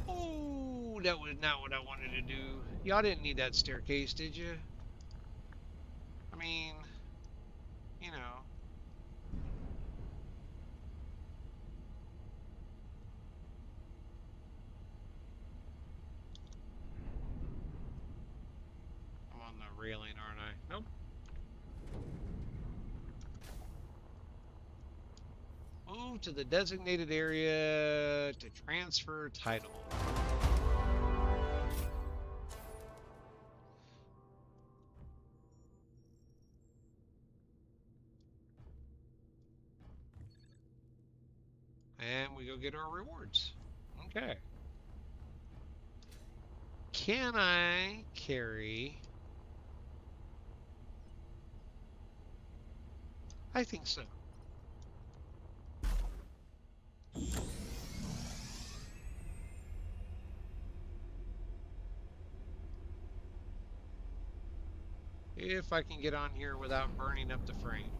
Oh, that was not what I wanted to do. Y'all didn't need that staircase, did you? I mean, you know. I'm on the railing, aren't I? Nope. Move to the designated area to transfer title. And we go get our rewards. Okay. Can I carry... I think so. If I can get on here without burning up the frame.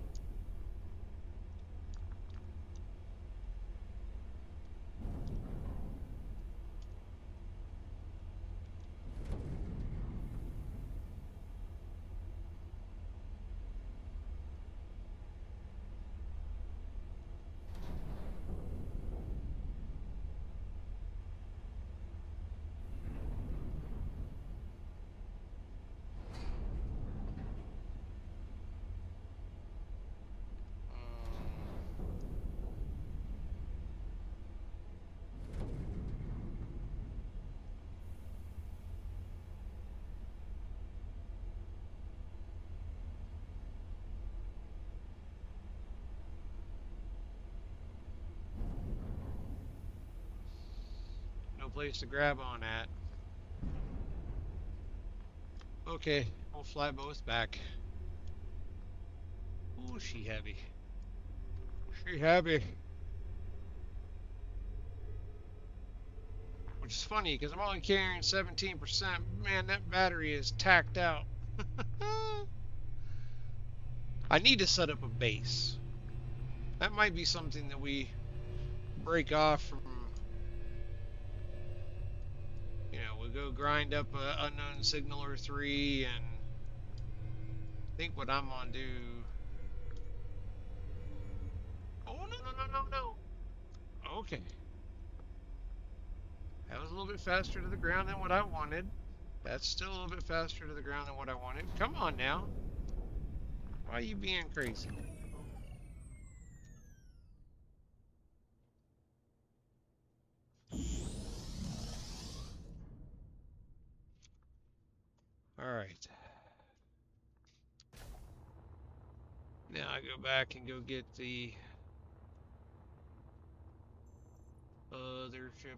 place to grab on at. Okay, we'll fly both back. Ooh, she heavy. She heavy. Which is funny because I'm only carrying 17%. Man, that battery is tacked out. I need to set up a base. That might be something that we break off from. You know, we go grind up a unknown signaler 3 and think what I'm gonna do. Oh, no, no, no, no, no. Okay. That was a little bit faster to the ground than what I wanted. That's still a little bit faster to the ground than what I wanted. Come on now. Why are you being crazy? Alright. Now I go back and go get the other ship.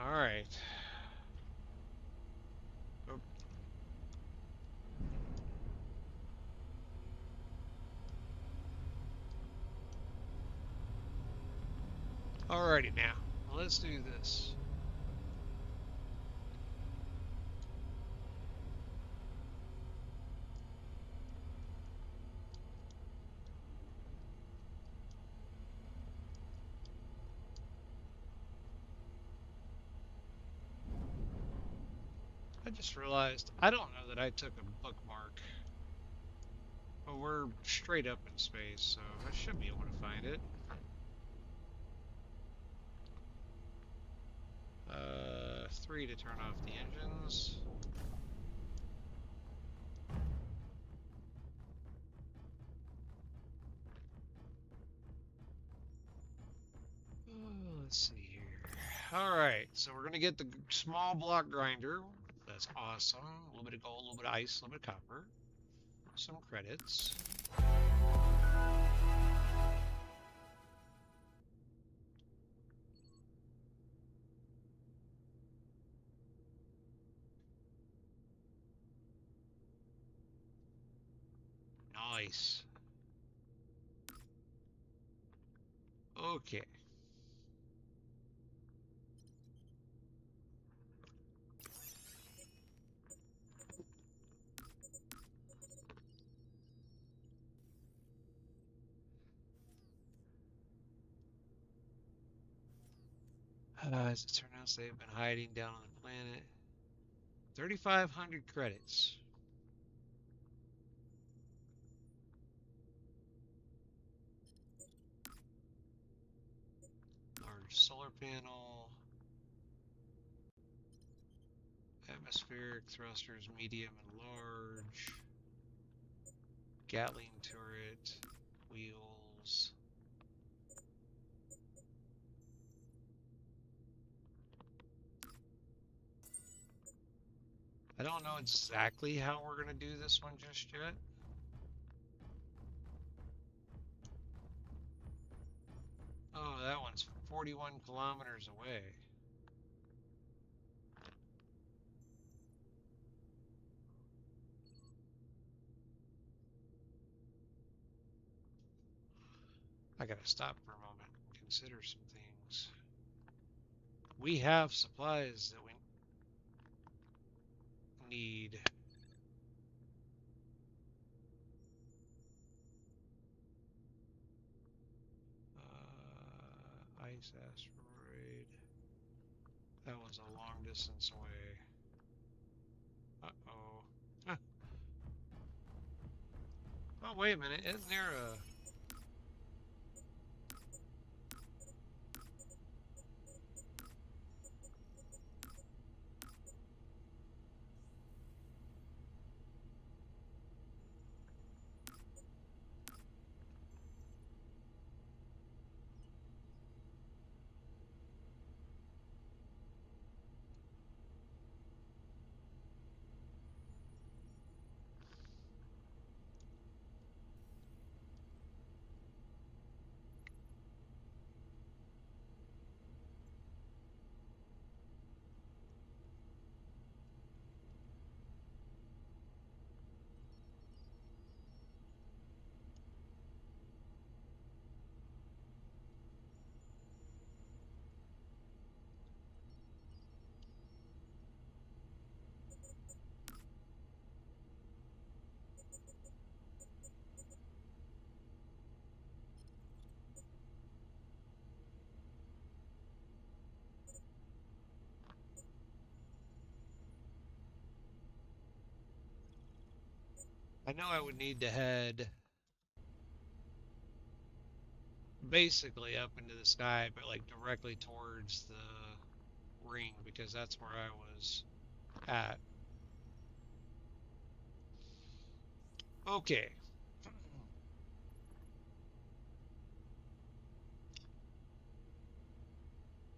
Alright. Oh. Alrighty now. Let's do this. I just realized I don't know that I took a bookmark. But we're straight up in space, so I should be able to find it. 3 to turn off the engines. Let's see here. Alright, so we're going to get the small block grinder. That's awesome. A little bit of gold, a little bit of ice, a little bit of copper. Some credits. Nice. Okay. As it turns out, they've been hiding down on the planet. 3,500 credits. Large solar panel. Atmospheric thrusters, medium and large. Gatling turret. Wheels. I don't know exactly how we're going to do this one just yet. Oh, that one's 41 kilometers away. I gotta stop for a moment and consider some things. We have supplies that we need. Ice asteroid. That one's a long distance away. Uh-oh. Huh. Oh, wait a minute. Isn't there a... I know I would need to head basically up into the sky, but like directly towards the ring because that's where I was at. Okay.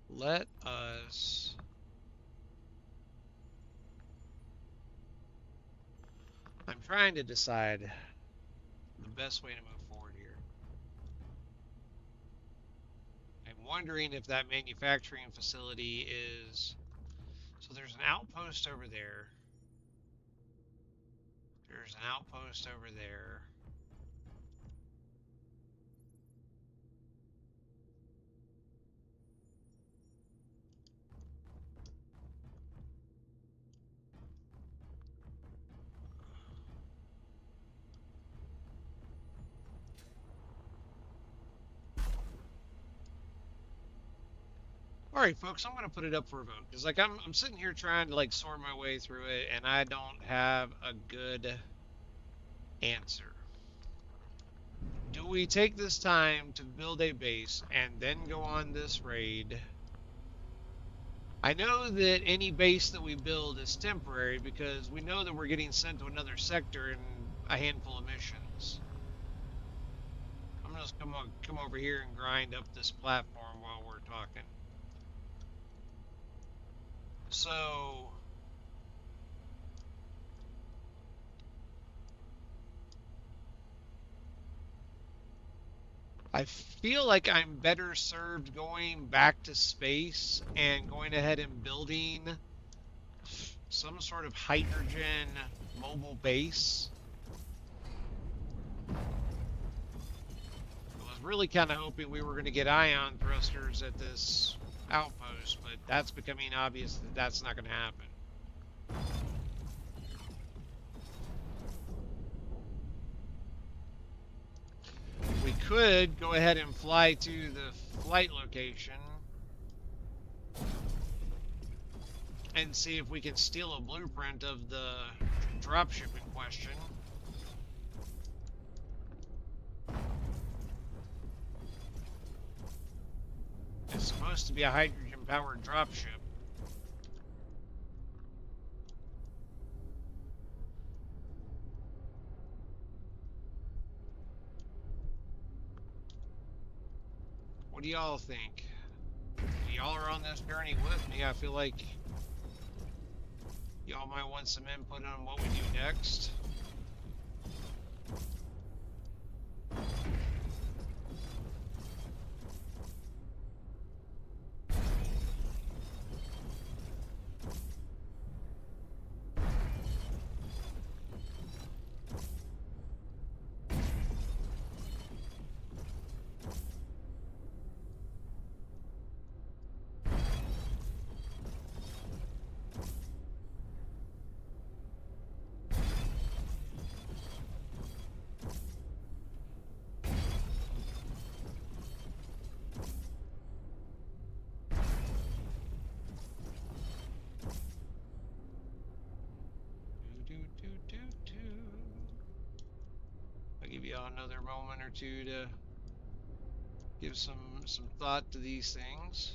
Let us. I'm trying to decide the best way to move forward here. I'm wondering if that manufacturing facility is. So there's an outpost over there. There's an outpost over there. All right, folks, I'm gonna put it up for a vote because like I'm sitting here trying to like sort my way through it, and I don't have a good answer. Do we take this time to build a base and then go on this raid? I know that any base that we build is temporary because we know that we're getting sent to another sector in a handful of missions. I'm gonna just come over here and grind up this platform while we're talking. So I feel like I'm better served going back to space and going ahead and building some sort of hydrogen mobile base. I was really kind of hoping we were going to get ion thrusters at this outpost, but that's becoming obvious that that's not going to happen. We could go ahead and fly to the flight location and see if we can steal a blueprint of the dropship in question. It's supposed to be a hydrogen-powered dropship. What do y'all think? Y'all are on this journey with me. I feel like y'all might want some input on what we do next. I'll give y'all another moment or two to give some thought to these things.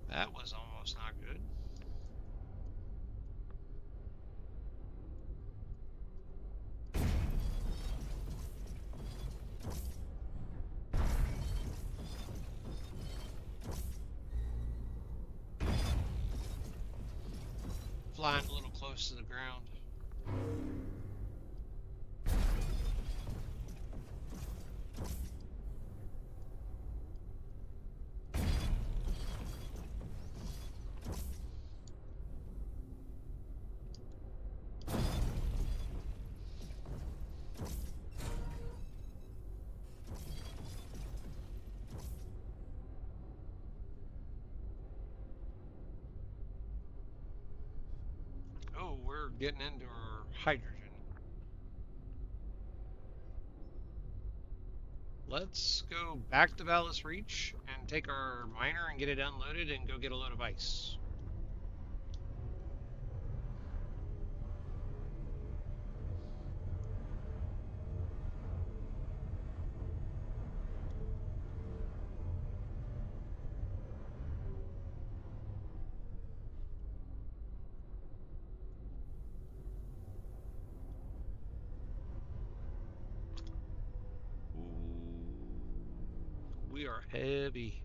That was almost not good. Flying a little close to the ground. getting into our hydrogen. Let's go back to Vallis Reach and take our miner and get it unloaded and go get a load of ice. We are heavy.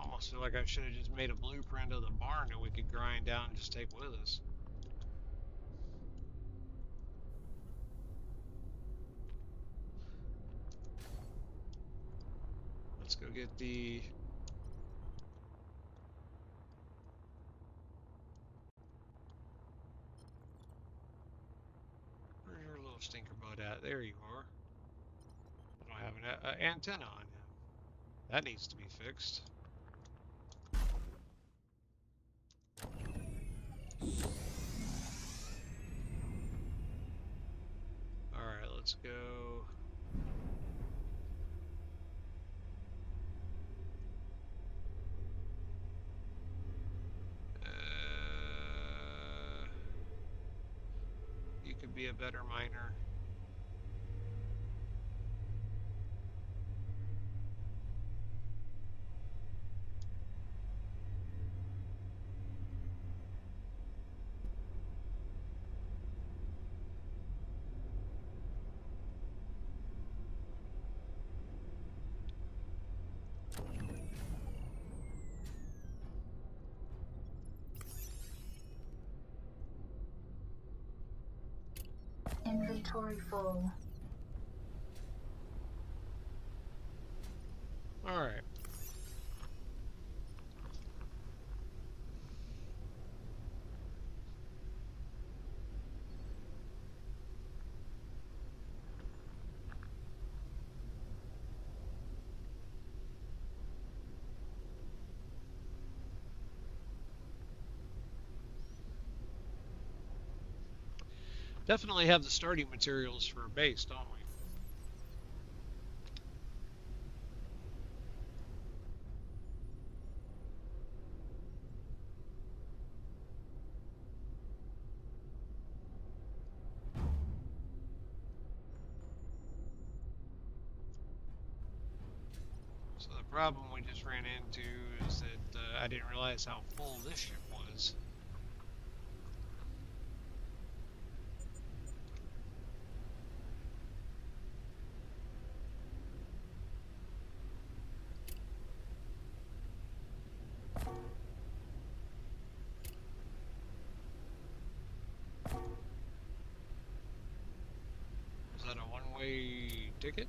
Almost feel like I should have just made a blueprint of the barn that we could grind down and just take with us. Let's go get the... Where's your little stinker bud at? There you are. I don't have an antenna on him. That needs to be fixed. Alright, let's go. You could be a better miner. Inventory full. Alright. Definitely have the starting materials for a base, don't we? So the problem we just ran into is that I didn't realize how full this ship was. Is that a one-way ticket?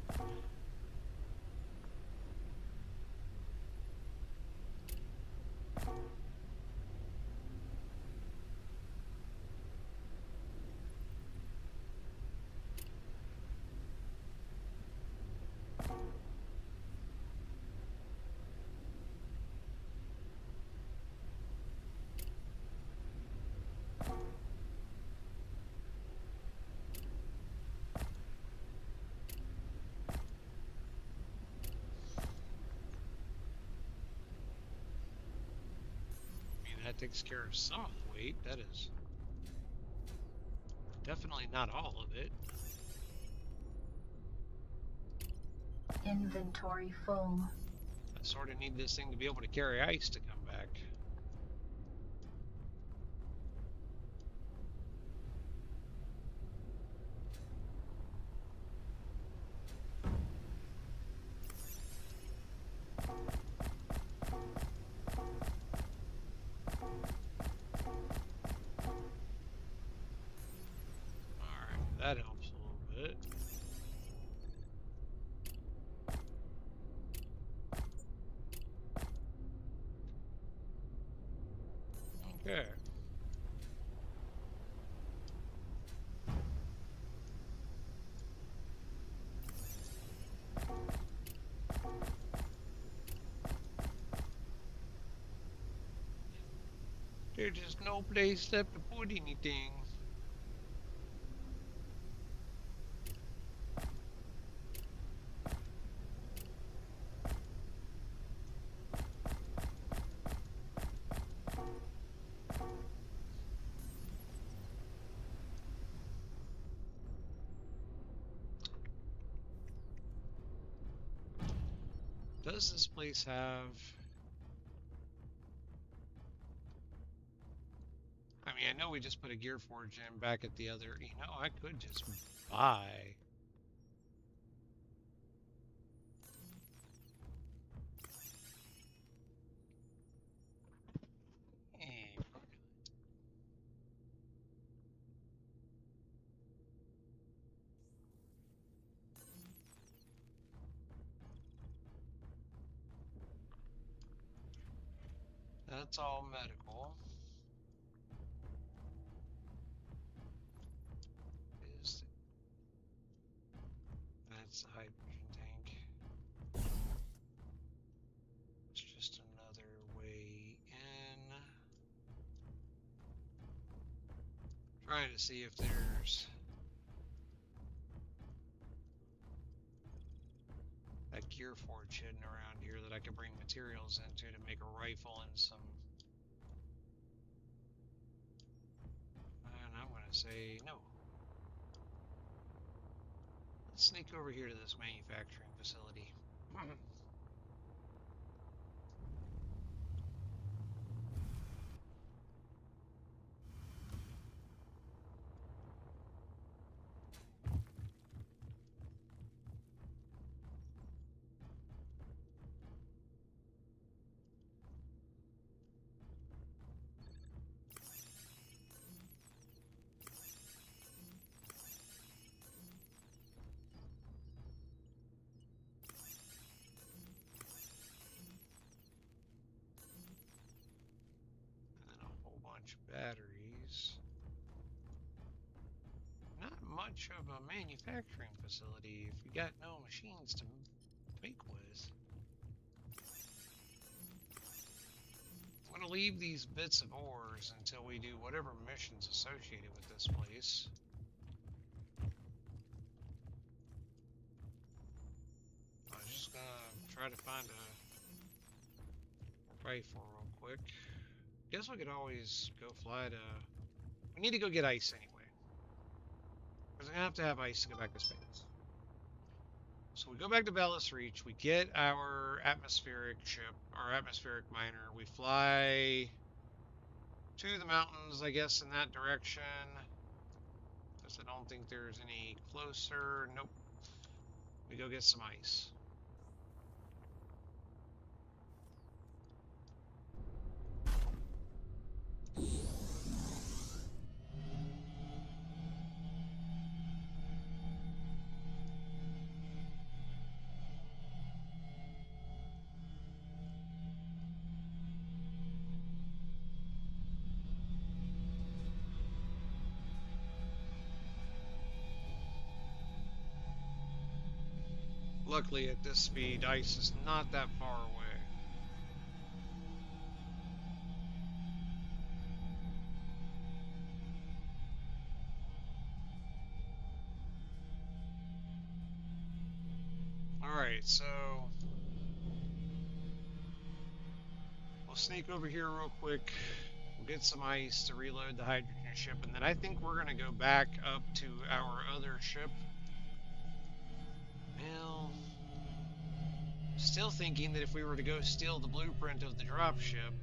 That takes care of some of the weight. That is definitely not all of it. Inventory full. I sort of need this thing to be able to carry ice to come back. Alright, that helps a little bit. Okay. There's just no place left to put anything. Does this place have... I mean, I know we just put a Gear Forge in back at the other... You know, I could just buy... Eh, That's all medical. Is That's the hydrogen tank. It's just another way in. Trying to see if there's a Gear Forge hidden around here that I could bring materials into to make a rifle and some... And I'm gonna say no. Let's sneak over here to this manufacturing facility. And then a whole bunch of batteries. Not much of a manufacturing facility if you got no machines to make with. I'm gonna leave these bits of ores until we do whatever missions associated with this place. I was just gonna try to find a rifle real quick. Guess we could always go fly to... We need to go get ice anyway. Because I'm gonna have ice to go back to space. So we go back to Velis Reach, we get our atmospheric ship, our atmospheric miner, we fly to the mountains, I guess, in that direction. Because I don't think there's any closer. Nope. We go get some ice. Luckily, at this speed, ice is not that far away. Alright, so... We'll sneak over here real quick. We'll get some ice to reload the hydrogen ship, and then I think we're going to go back up to our other ship. Well... Still thinking that if we were to go steal the blueprint of the dropship...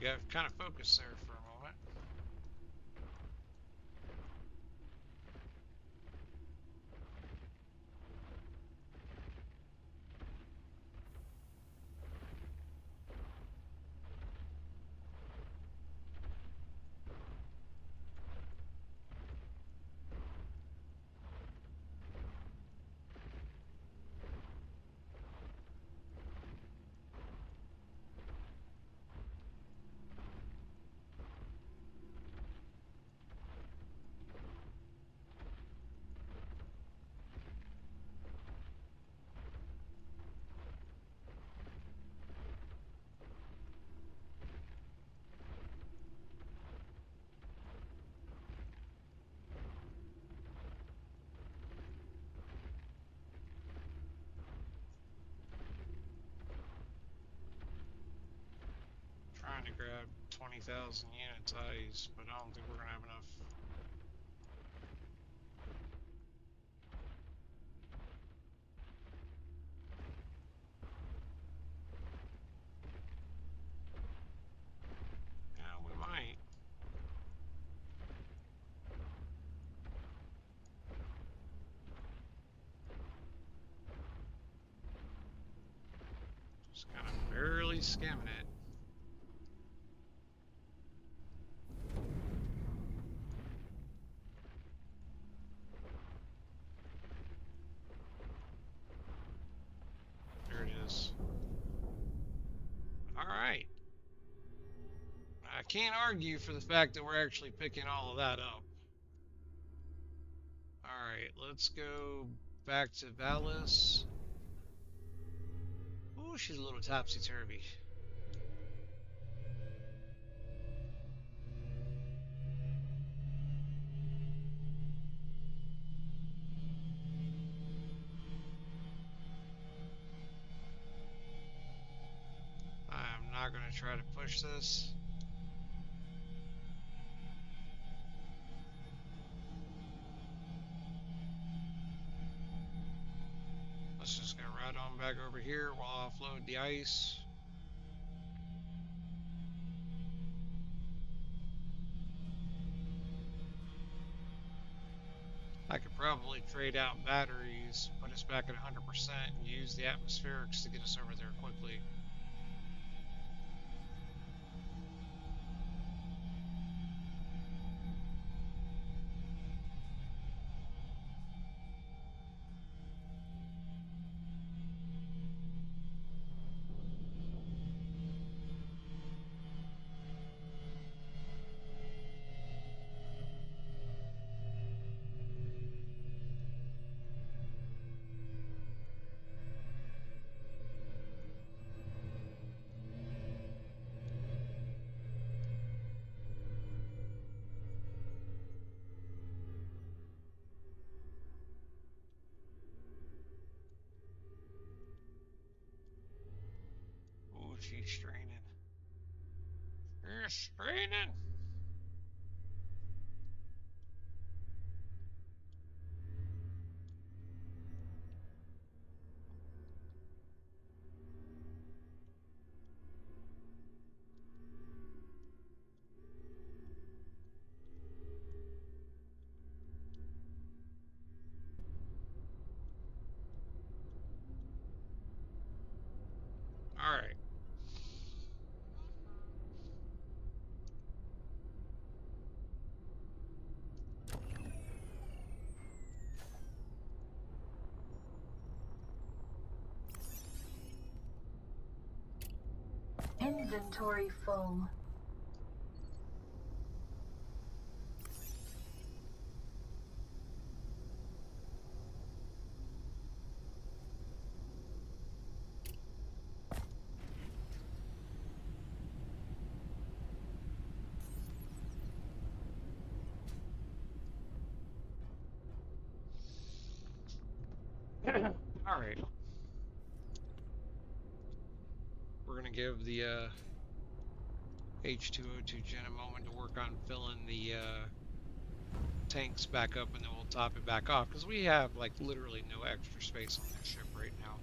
got kind of focused there for a moment. Trying to grab 20,000 units eyes, but I don't think we're gonna have enough. Yeah, we might. Just kind of barely skimming it. There it is. All right. I can't argue for the fact that we're actually picking all of that up. Alright, let's go back to Valis. Ooh, she's a little topsy-turvy. I'm not going to try to push this. Let's just go right on back over here while I offload the ice. I could probably trade out batteries, put us back at 100%, and use the atmospherics to get us over there quickly. Ooh, she's straining. You're straining! Alright. Inventory full. Alright. We're going to give the H2O2 gen a moment to work on filling the tanks back up, and then we'll top it back off, because we have like literally no extra space on this ship right now.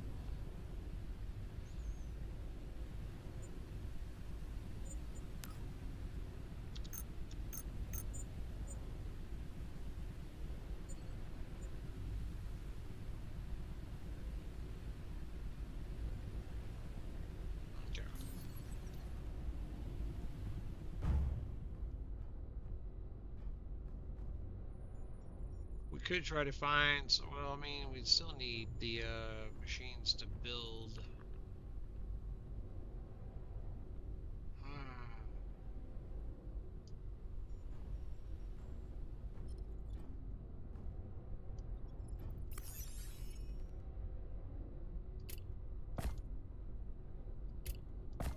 could try to find. So, well, I mean, we'd still need the machines to build. Hmm.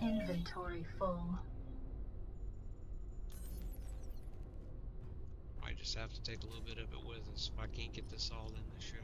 Inventory full. Might just have to take a little bit of it with us if I can't get this all in the ship.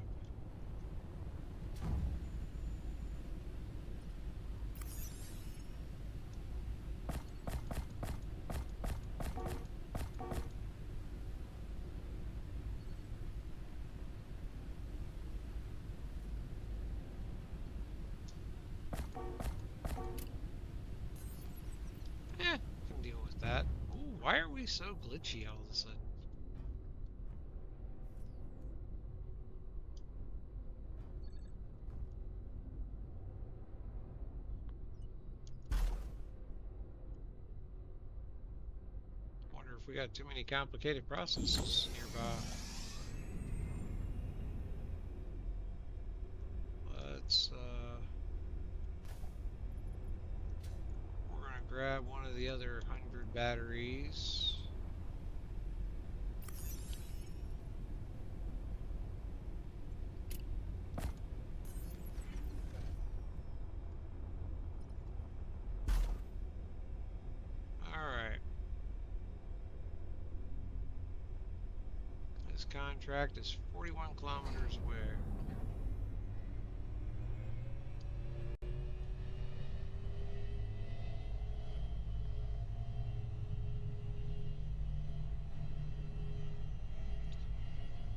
Can deal with that. Ooh, why are we so glitchy all of a sudden? Wonder if we got too many complicated processes nearby. Let's, we're gonna grab one of the other 100 batteries. Alright. This contract is 41 kilometers away.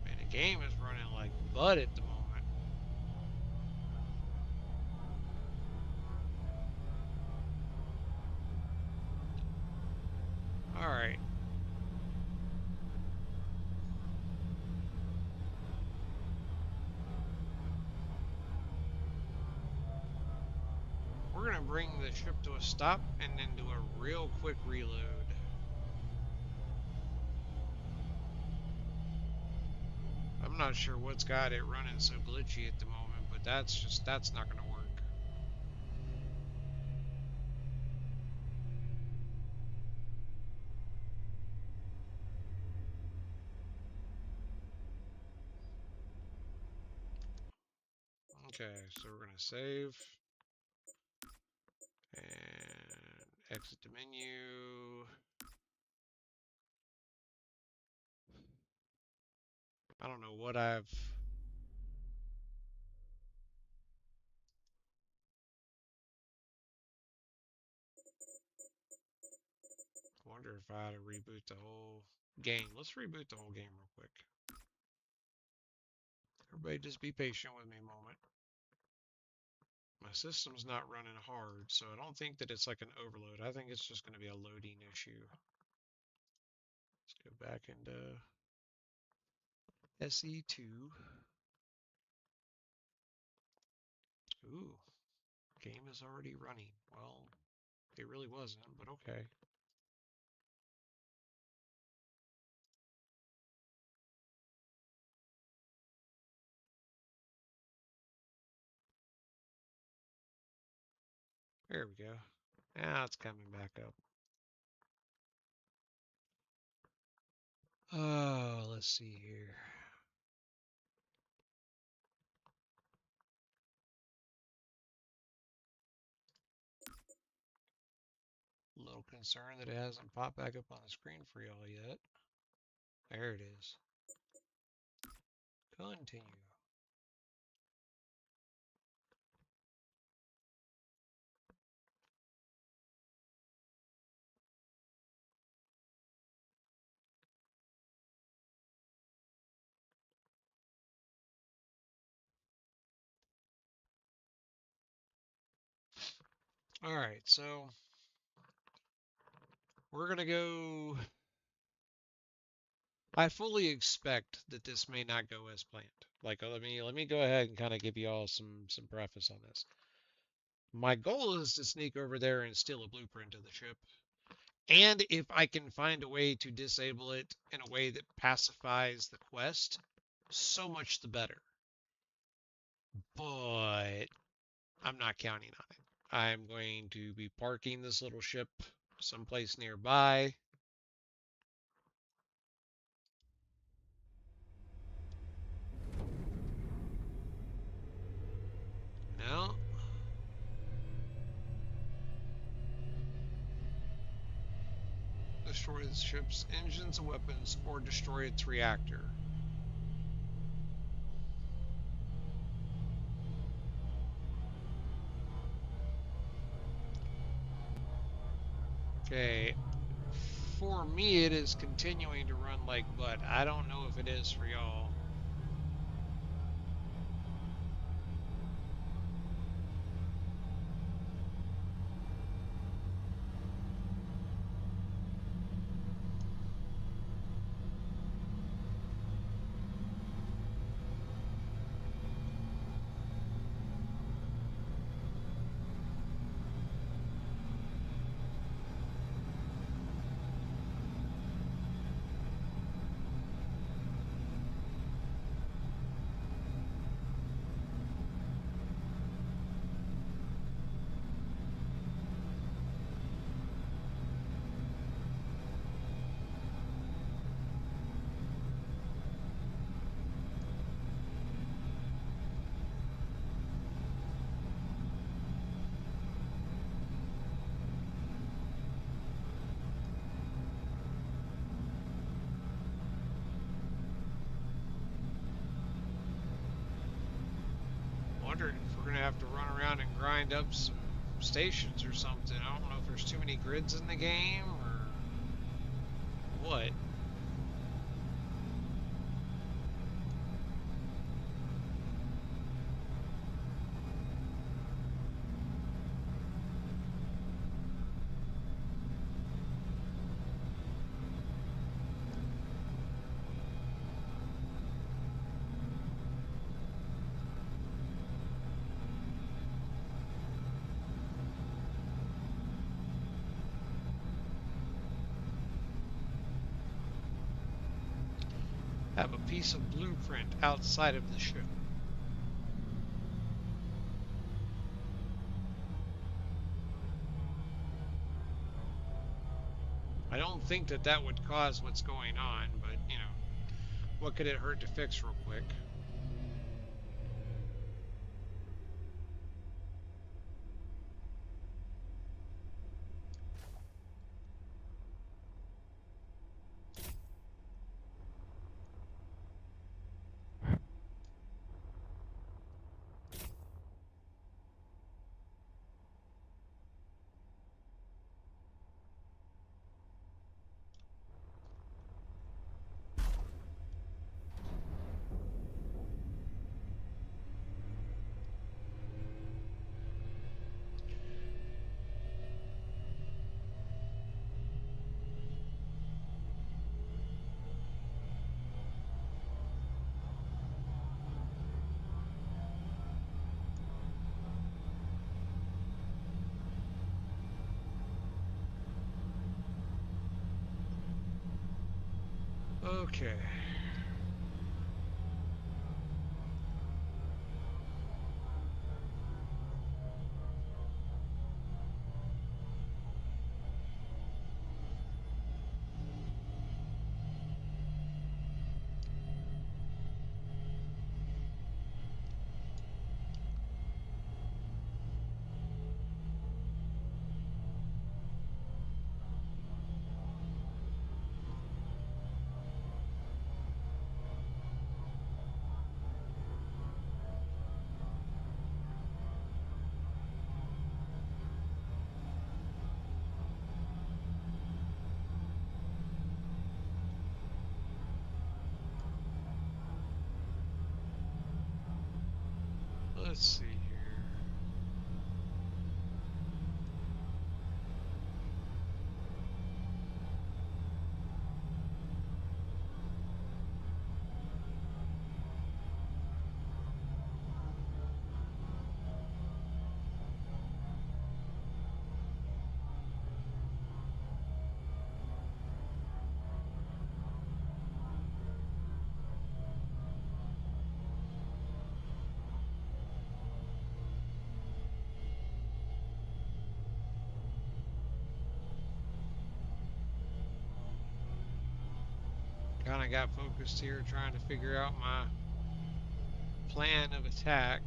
Man, the game is running like butt at the moment. Alright. We're gonna bring the ship to a stop and then do a real quick reload. I'm not sure what's got it running so glitchy at the moment, but that's not gonna work. Okay, so we're gonna save and exit the menu. I don't know what I've wonder if I had to reboot the whole game. Let's reboot the whole game real quick. Everybody just be patient with me a moment. My system's not running hard, so I don't think that it's like an overload. I think it's just going to be a loading issue. Let's go back into SE2. Ooh, game is already running. Well, it really wasn't, but okay. There we go. Now it's coming back up. Oh, let's see here. A little concerned that it hasn't popped back up on the screen for y'all yet. There it is. Continue. All right, so we're gonna go. I fully expect that this may not go as planned. Like, let me go ahead and kind of give you all some preface on this. My goal is to sneak over there and steal a blueprint of the ship. And if I can find a way to disable it in a way that pacifies the quest, so much the better. But I'm not counting on it. I'm going to be parking this little ship someplace nearby. Now, destroy the ship's engines and weapons or destroy its reactor. Okay, for me it is continuing to run like butt. I don't know if it is for y'all. Wondering if we're gonna have to run around and grind up some stations or something. I don't know if there's too many grids in the game or what. Have a piece of blueprint outside of the ship. I don't think that that would cause what's going on, but you know, what could it hurt to fix real quick? Okay. Let's see here. of got focused here trying to figure out my plan of attack.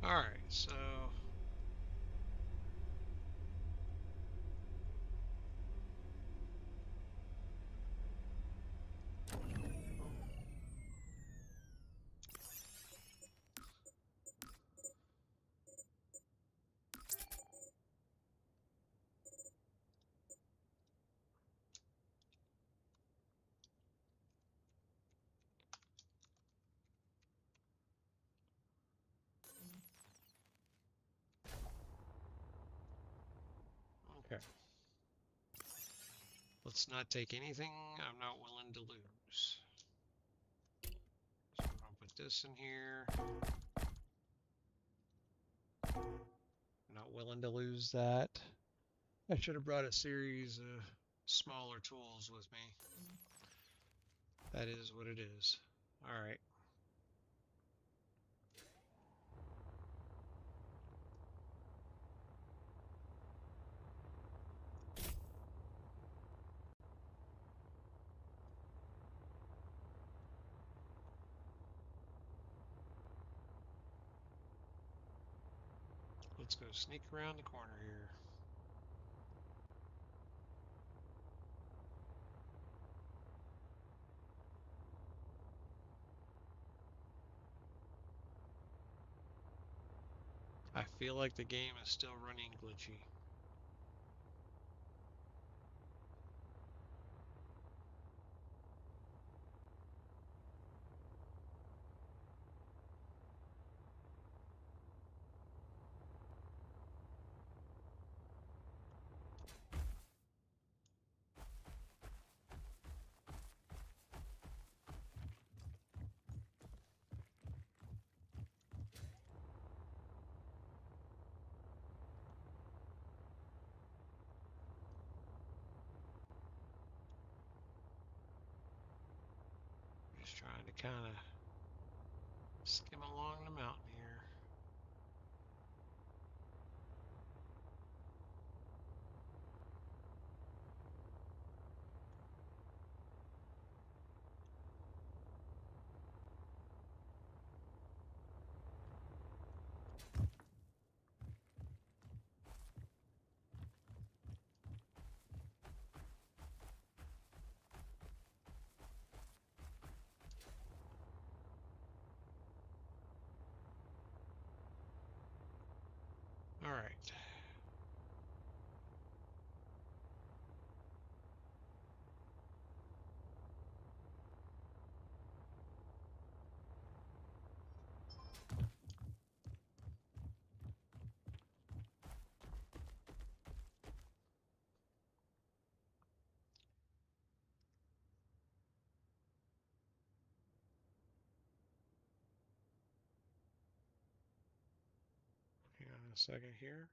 Alright, so okay. Let's not take anything I'm not willing to lose. So I'm gonna put this in here. I'm not willing to lose that. I should have brought a series of smaller tools with me. That is what it is. Alright. Let's go sneak around the corner here. I feel like the game is still running glitchy. Just trying to kind of skim along the mountain here. All right. Hang on a second here.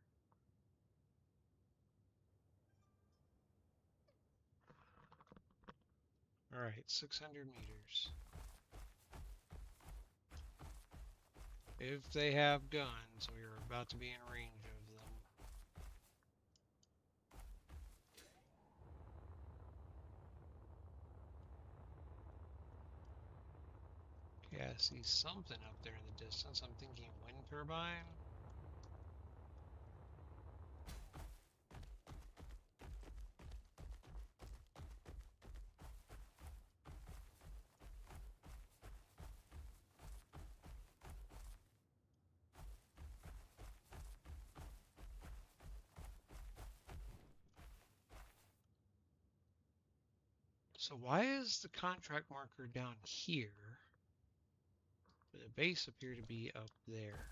All right, 600 meters. If they have guns, we are about to be in range of them. Okay, I see something up there in the distance. I'm thinking wind turbine. So why is the contract marker down here? But the base appear to be up there.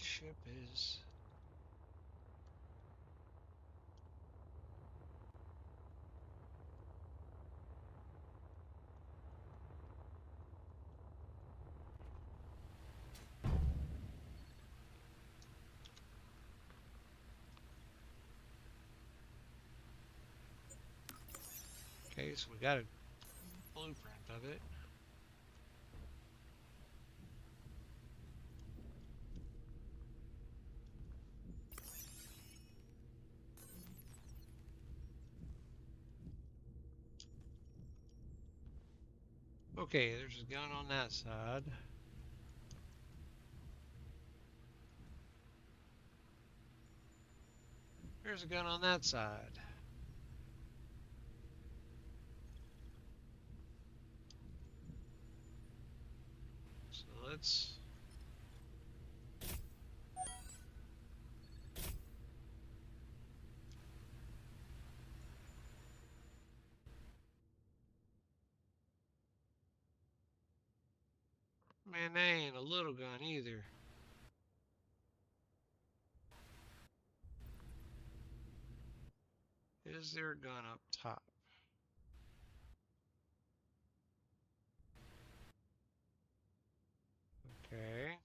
that ship is. Okay, so we got a blueprint of it. Okay, there's a gun on that side. There's a gun on that side. So let's... Man, that ain't a little gun either. Is there a gun up top? Okay.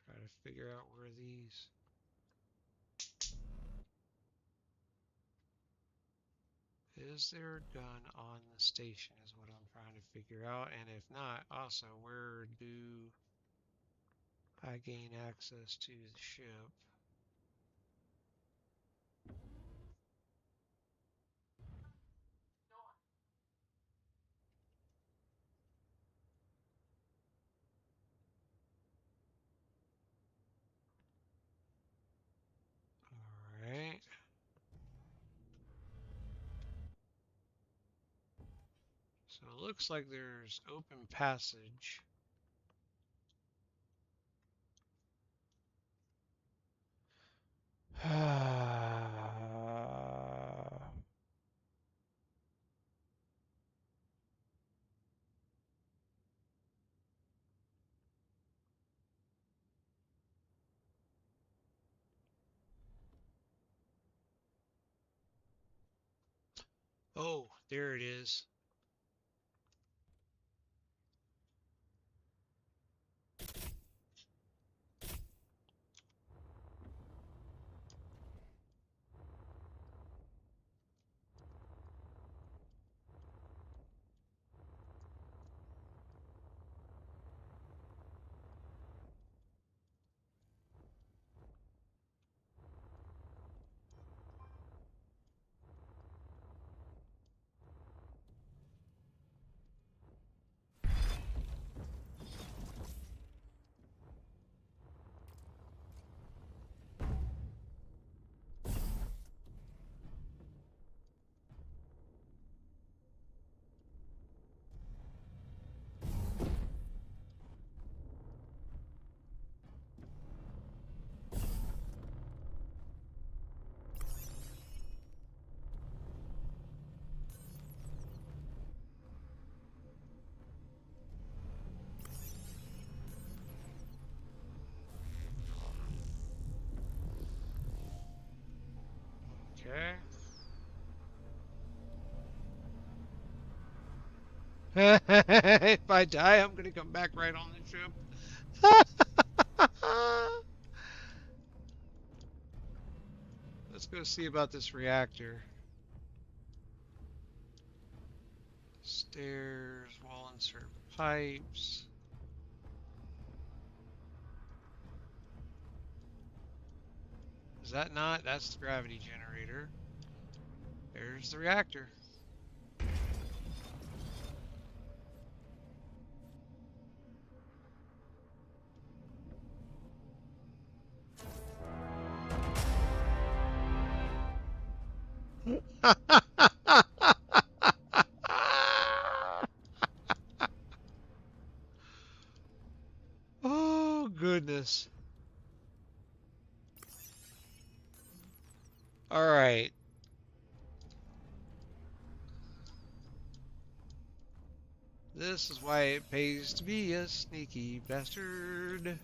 Try to figure out where these... Is there a gun on the station is what I'm trying to figure out. And if not, also, where do I gain access to the ship? Alright. So it looks like there's open passage. Oh, there it is. Okay. If I die, I'm gonna come back right on the ship. Let's go see about this reactor. Stairs, wall insert pipes. Is that not? That's the gravity generator. There's the reactor. Oh, goodness. All right. This is why it pays to be a sneaky bastard.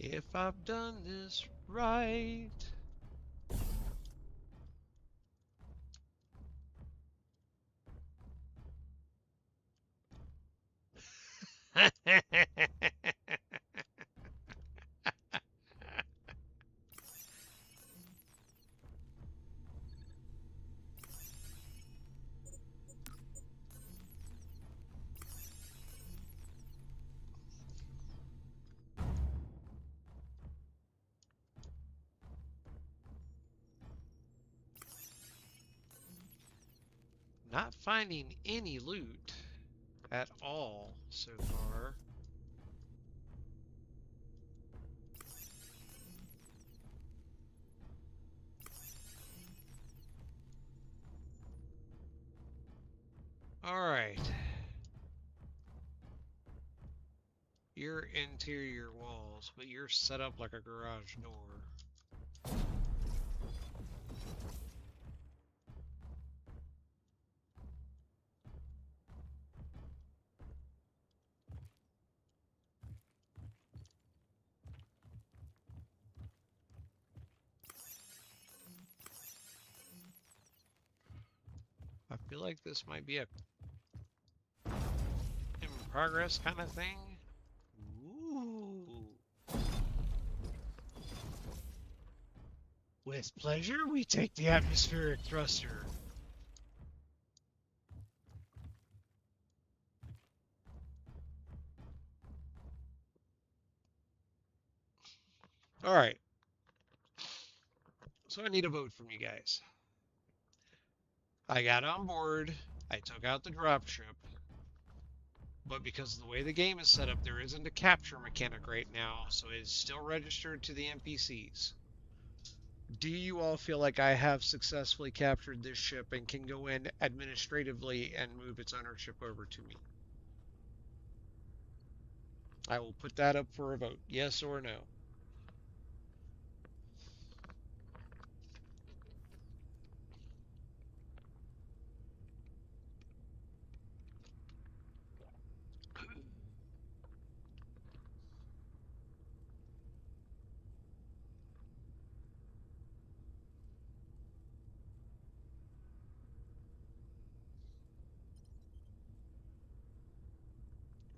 If I've done this right. Not finding any loot at all so far. All right. Your interior walls, but you're set up like a garage door. I feel like this might be a in progress kind of thing. Ooh. With pleasure, we take the atmospheric thruster. All right. So I need a vote from you guys. I got on board. I took out the dropship. But because of the way the game is set up, there isn't a capture mechanic right now, so it is still registered to the NPCs. Do you all feel like I have successfully captured this ship and can go in administratively and move its ownership over to me? I will put that up for a vote, yes or no.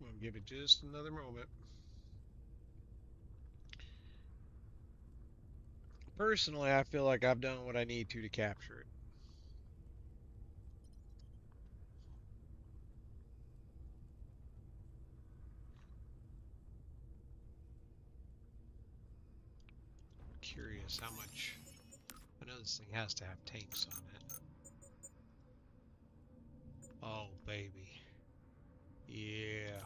We'll give it just another moment. Personally, I feel like I've done what I need to capture it. Curious how much. I know this thing has to have tanks on it. Oh, baby. Yeah.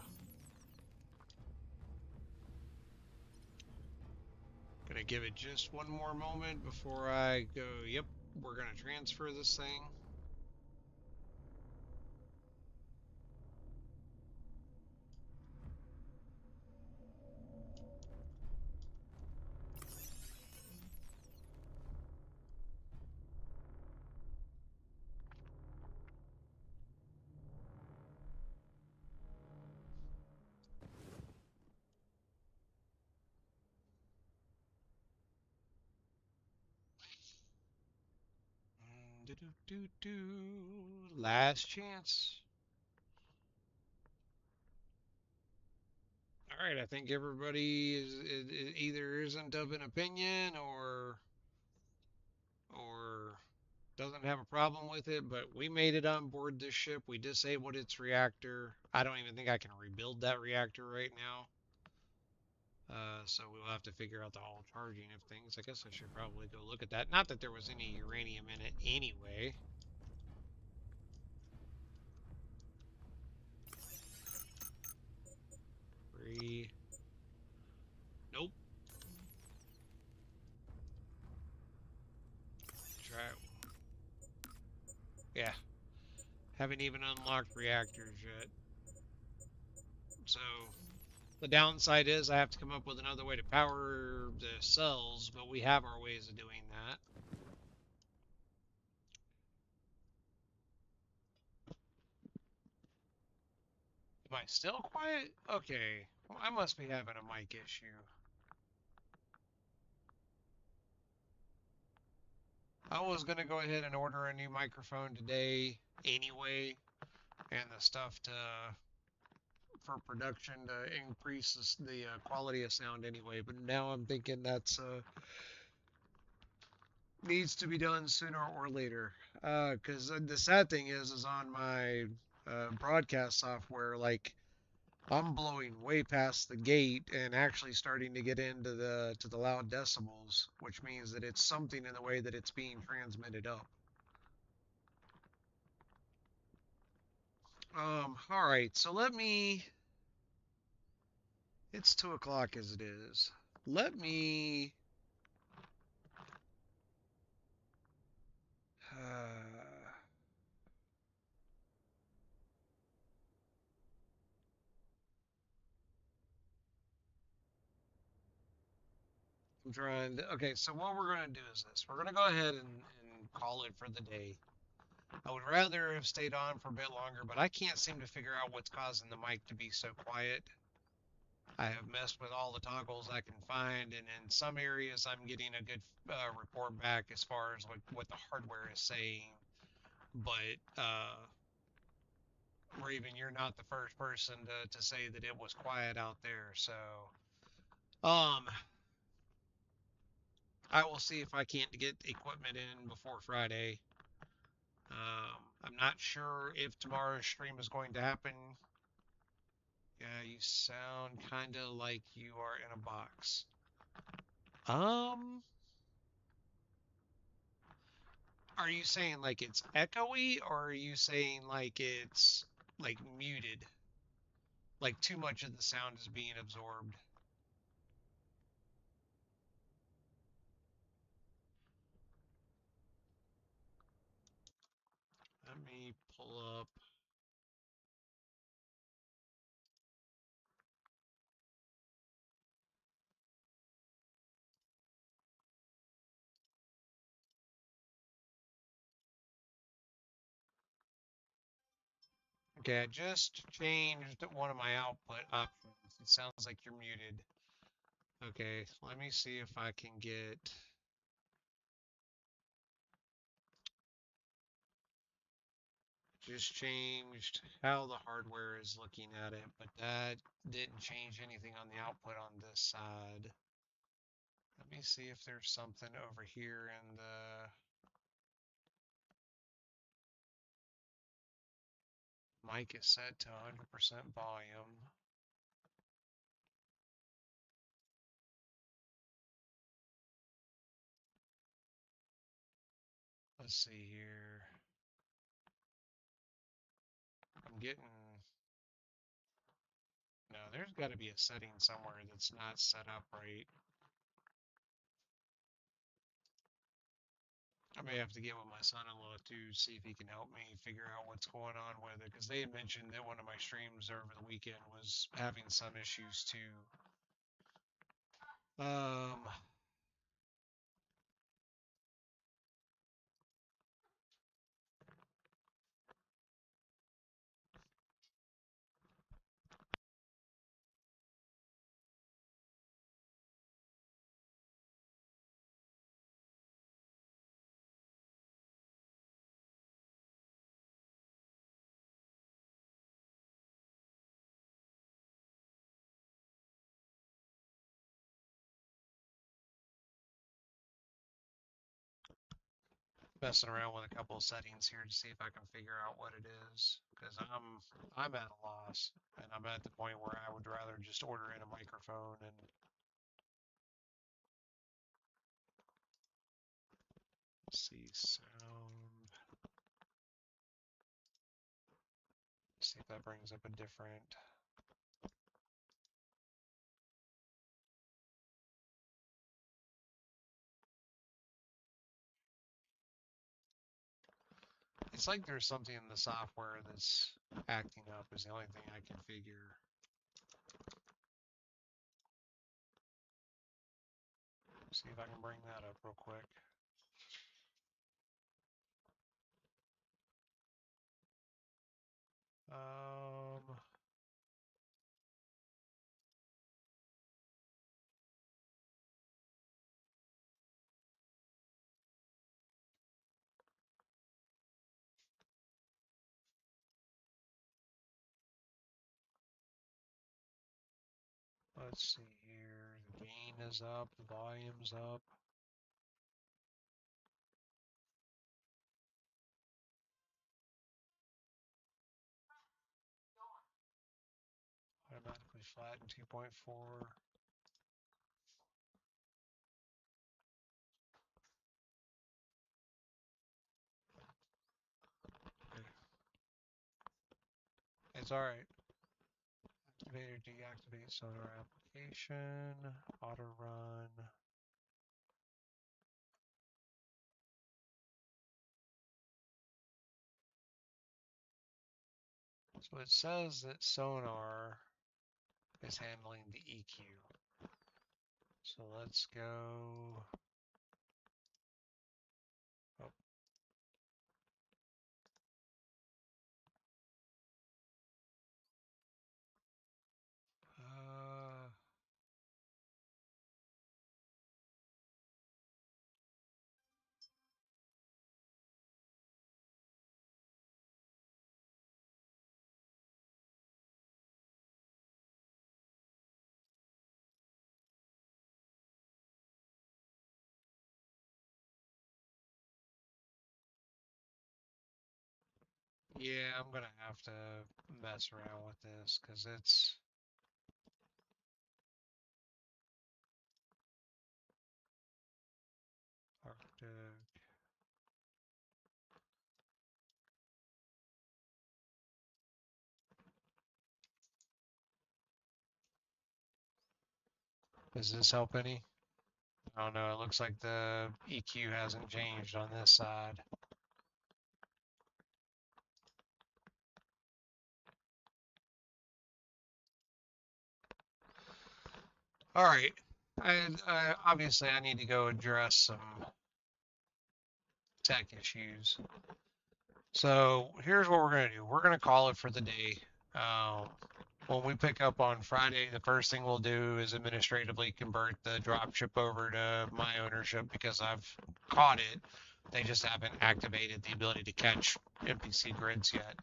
Gonna give it just one more moment before I go, yep, we're gonna transfer this thing. Last chance. All right, I think everybody either isn't of an opinion or doesn't have a problem with it, but we made it on board this ship. We disabled its reactor. I don't even think I can rebuild that reactor right now. So we'll have to figure out the whole charging of things. I guess I should probably go look at that. Not that there was any uranium in it anyway. Free. Nope. Try. Yeah. Haven't even unlocked reactors yet. So the downside is I have to come up with another way to power the cells, but we have our ways of doing that. Am I still quiet? Okay. Well, I must be having a mic issue. I was going to go ahead and order a new microphone today anyway, and the stuff to for production to increase the quality of sound anyway. But now I'm thinking that's needs to be done sooner or later. Because the sad thing is on my broadcast software, like I'm blowing way past the gate and actually starting to get into the loud decibels, which means that it's something in the way that it's being transmitted up. All right, so let me. It's 2 o'clock as it is. Let me. I'm trying to. Okay, so what we're going to do is this. We're going to go ahead and call it for the day. I would rather have stayed on for a bit longer, but I can't seem to figure out what's causing the mic to be so quiet. I have messed with all the toggles I can find, and in some areas I'm getting a good report back as far as what the hardware is saying. But Raven, you're not the first person to say that it was quiet out there, so um, I will see if I can't get equipment in before Friday. I'm not sure if tomorrow's stream is going to happen. Yeah, you sound kind of like you are in a box. Um, are you saying like it's echoey, or are you saying like it's like muted? Like too much of the sound is being absorbed? Let me pull up. Okay, I just changed one of my output options. It sounds like you're muted. Okay, let me see if I can get. Just changed how the hardware is looking at it, but that didn't change anything on the output on this side. Let me see if there's something over here in the mic is set to 100% volume. Let's see here. I'm getting. No, there's got to be a setting somewhere that's not set up right. I may have to get with my son-in-law to see if he can help me figure out what's going on with it, because they had mentioned that one of my streams over the weekend was having some issues too. Um, messing around with a couple of settings here to see if I can figure out what it is, because I'm at a loss, and I'm at the point where I would rather just order in a microphone and see sound. See if that brings up a different. It's like there's something in the software that's acting up is the only thing I can figure. See if I can bring that up real quick. Um, let's see here. The gain is up, the volume's up. Automatically flatten 2.4. It's all right. Activate or deactivate sonar application. Auto run. So it says that sonar is handling the EQ. So let's go. Oh. Yeah, I'm gonna have to mess around with this because it's Arctic. Does this help any? I don't know. It looks like the EQ hasn't changed on this side. All right. Obviously I need to go address some tech issues. So here's what we're gonna do. We're gonna call it for the day. When we pick up on Friday, the first thing we'll do is administratively convert the dropship over to my ownership because I've caught it. They just haven't activated the ability to catch MPC grids yet.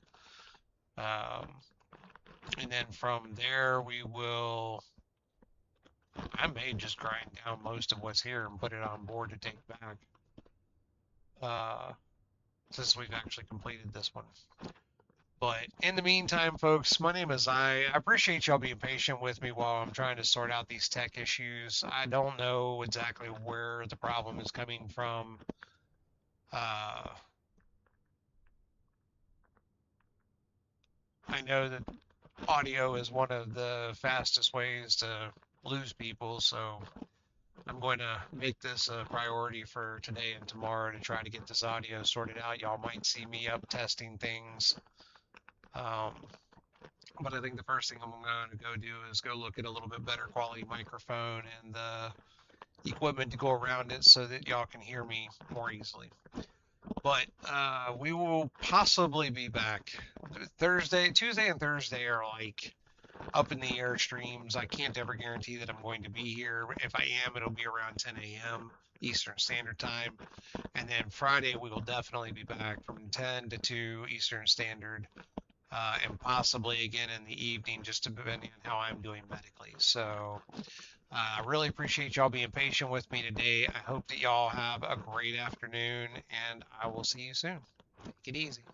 And then from there, I may just grind down most of what's here and put it on board to take back. Since we've actually completed this one. But in the meantime, folks, my name is I appreciate y'all being patient with me while I'm trying to sort out these tech issues. I don't know exactly where the problem is coming from. I know that audio is one of the fastest ways to lose people, so I'm going to make this a priority for today and tomorrow to try to get this audio sorted out. Y'all might see me up testing things. But I think the first thing I'm going to go do is go look at a little bit better quality microphone and the equipment to go around it so that y'all can hear me more easily. But we will possibly be back Tuesday and Thursday are like up in the air streams. I can't ever guarantee that I'm going to be here. If I am, it'll be around 10 a.m. Eastern Standard Time. And then Friday, we will definitely be back from 10 to 2 Eastern Standard. And possibly again in the evening, just depending on how I'm doing medically. So I really appreciate y'all being patient with me today. I hope that y'all have a great afternoon, and I will see you soon. Take it easy.